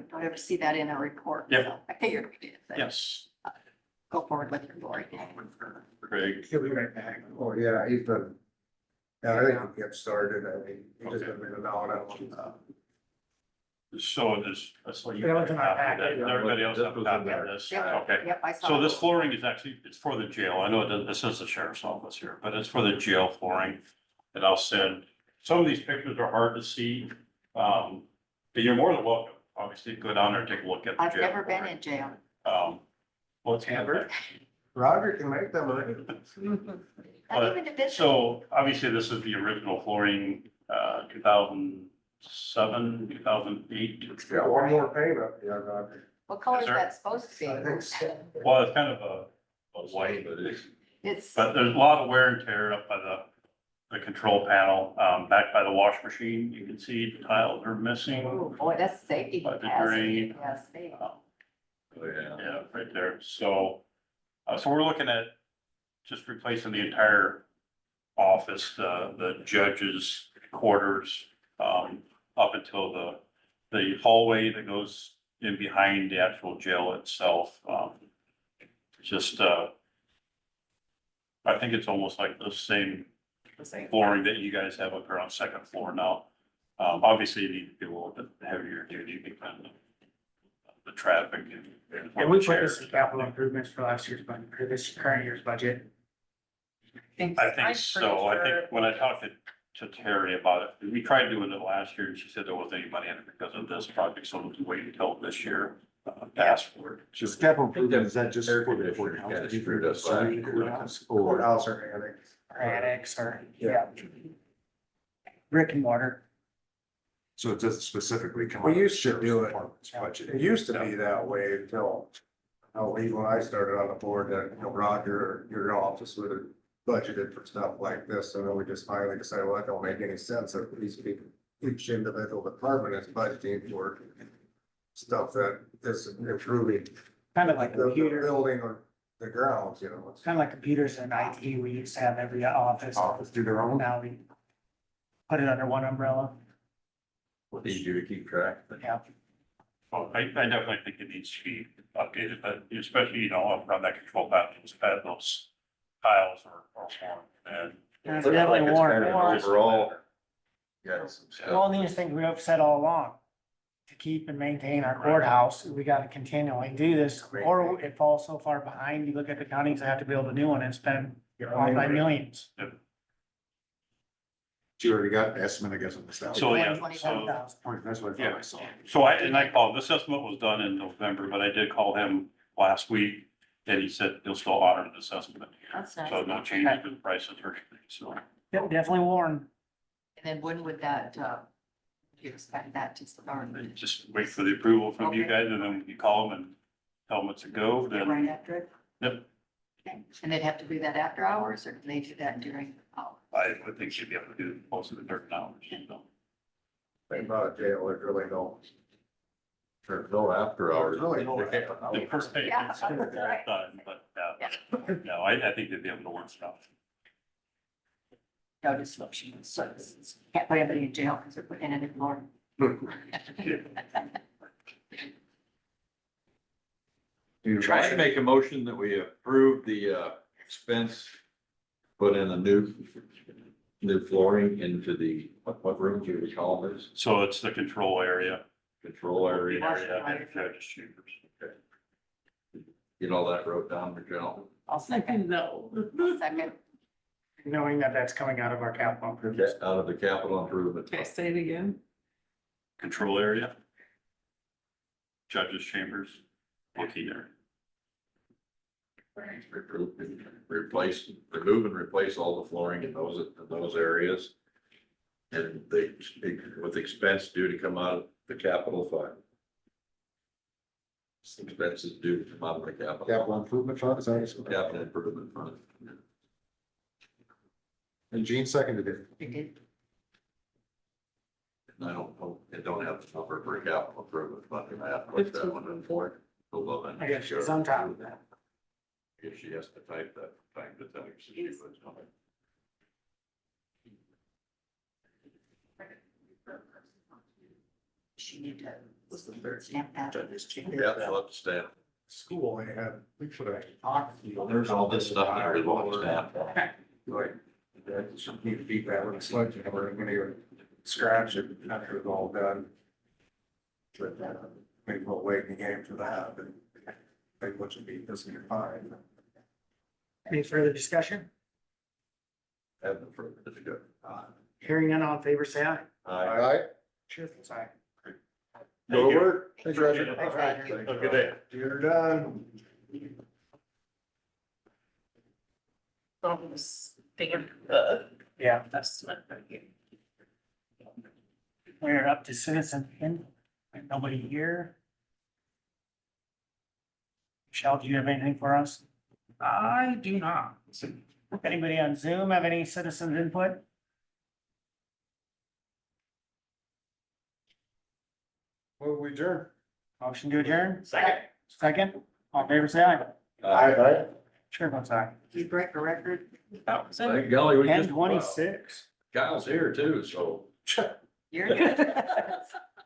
don't ever see that in a report. Yep. so I figured we did, but Yes. go forward with your story. Craig, He'll be right back. Oh, yeah, Ethan. Yeah, I think we'll get started. I mean, he just been in and out. so this, so you. Yeah, look at my packet. Everybody else have a copy of this? Yep. Okay. Yep, I saw. So this it. flooring is actually, it's for the jail. I know it doesn't, this is the sheriff's office here, but it's for the jail flooring. And I'll send, some of these pictures are hard to see. But you're more than welcome, obviously, to go down there and take a look at the I've jail. never been flooring. in jail. What's Ever? Roger can make them. Not even to visit. So obviously, this is the original flooring, 2007, 2008. Yeah, one more payment, yeah, Roger. What color is Sir? that supposed to I think so. Well, it's kind of a white, But it's, It's, but there's a lot of wear and tear up by the control panel, back by the wash machine. You can see the tiles are missing. oh boy, that's safety By the hazard. drain. Yes, they- Um, oh, yeah. Yeah, right there. So, so we're looking at just replacing the entire office, the judge's quarters, up until the hallway that goes in behind the actual jail itself. Just, I think it's almost like the same flooring that you guys have up here on second floor now. Obviously, you need to be a little bit heavier duty because of the traffic and. And we put this in capital improvements for last year's budget, for this current year's budget. I think so. I think when I talked to Terry about it, we tried doing it last year and she said there wasn't any money in it because of this project, so we'll wait until this year to ask for it. Just capital improvement, is that just Air for the conditioner courthouse? kinda screwed us last year. Courthouse, or- Courthouse or annex. Or annex or, yeah. Brick and mortar. So it doesn't specifically come. We out of used to sheriff's do it. department's budget. It used to be that way until, when I started on the board, that, Roger, your office would have budgeted for stuff like this, and then we just finally decided, well, that don't make any sense, if these people, each individual department is budgeting for stuff that is improving Kind of like the computer, building or the grounds, it's. kind of like computers and IT, we used to have every office. Office do their own. Now we put it under one umbrella. Easier to keep track. Yeah. Well, I definitely think it needs to be updated, but especially, around that control panel, it's had those tiles or worn and. And it's Looks like definitely it's worn. kind of an overall. Yeah. some stuff. Well, and these things we've said all along, to keep and maintain our courthouse, we gotta continually do this, or it falls so far behind, you look at the counties that have to build a new one and spend multi-millions. You already got an estimate, I guess, on this. So, yeah, 27,000. That's what I Yeah. thought I saw. So I called, this estimate was done in November, but I did call him last week and he said he'll still honor this estimate. That's nice. So no changes in prices or anything, so. Yep, definitely worn. And then when would that, you expect that to start? Just wait for the approval from you Okay. guys and then you call them and tell them it's a go, Get then, right after it? yep. Okay. And they'd have to do that after hours, or can they do that during hours? I would think you'd be able to do most of the dirt hours, so. Think about a jail, there's really no. There's no after hours. There's really no. The first day, Yeah, it's that's right. done, but, Yeah. no, I think they'd be able to work stuff. No disruption, services. Can't put anybody in jail because they're putting it in Florida. Try to make a motion that we approve the expense, put in a new flooring into the, what room do we call this? So it's the control area. Control area. Area and judges chambers. Get all that wrote down, Michelle. I'll second. No. Second. Knowing that that's coming out of our capital improvements. Out of the capital improvement. Okay, say it again. Control area. Judges chambers, booking area. Replace, remove and replace all the flooring in those areas. And they, with expense due to come out of the capital fund. Expenses due to come out of the Capital improvement fund, is that what it's called? Capital improvement fund. And Gene seconded it. You did. And I don't know, I don't have the number for a capital improvement fund, and I have to put that one in for. I guess she's on top of that. If she has to type that, type the tell her. So she was on it. She need to stamp that. Yeah, I'll have to stamp. School, they had, we should have. There's all this stuff here we want to stamp. Like, some need to beat that with a sledgehammer, and when you scratch it, after it's all done. But, maybe we'll wait in the game for that, but they put you beat this in your fine. Any further discussion? Have the further to go. Hearing none, all in favor, say aye. All right, Chair votes aye. go to work. Thanks, Roger. Thanks, Roger. Have a good day. You're done. Stamp the Yeah, estimate right here. we're up to citizen input. Nobody here. Michelle, do you have anything for us? I do not. Anybody on Zoom have any citizens input? Well, we adjourn. Motion to adjourn? Second, all in favor, say aye. Aye. Chair votes aye. You break a record. That was Thank it. golly, we Ten just. twenty-six. Kyle's here too, so. You're good.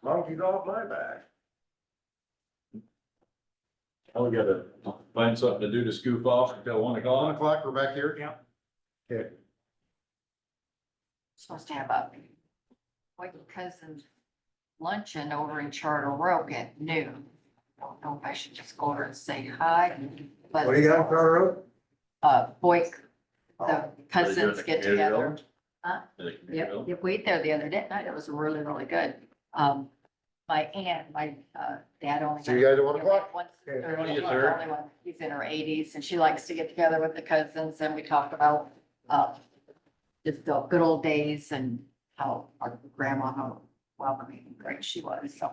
Monkey's off my back. We gotta find something to do to scoop off until 1 1 o'clock. o'clock, we're back here. Yeah. Okay. Supposed to have a white cousin luncheon over in Charter Oak at noon. Don't know if I should just go over and say hi, but What do you got, Carl? Boyk, the Are they doing cousins the get community together. building? Huh? In the community Yep, building? yep, we ate there the other night. It was really, really good. My aunt, my dad only. See you guys at 1 o'clock? Once, Okay. or Thank you, the sir. only one, he's in her eighties, and she likes to get together with the cousins, and we talk about, just the good old days and how our grandma, how welcoming and great she was, so.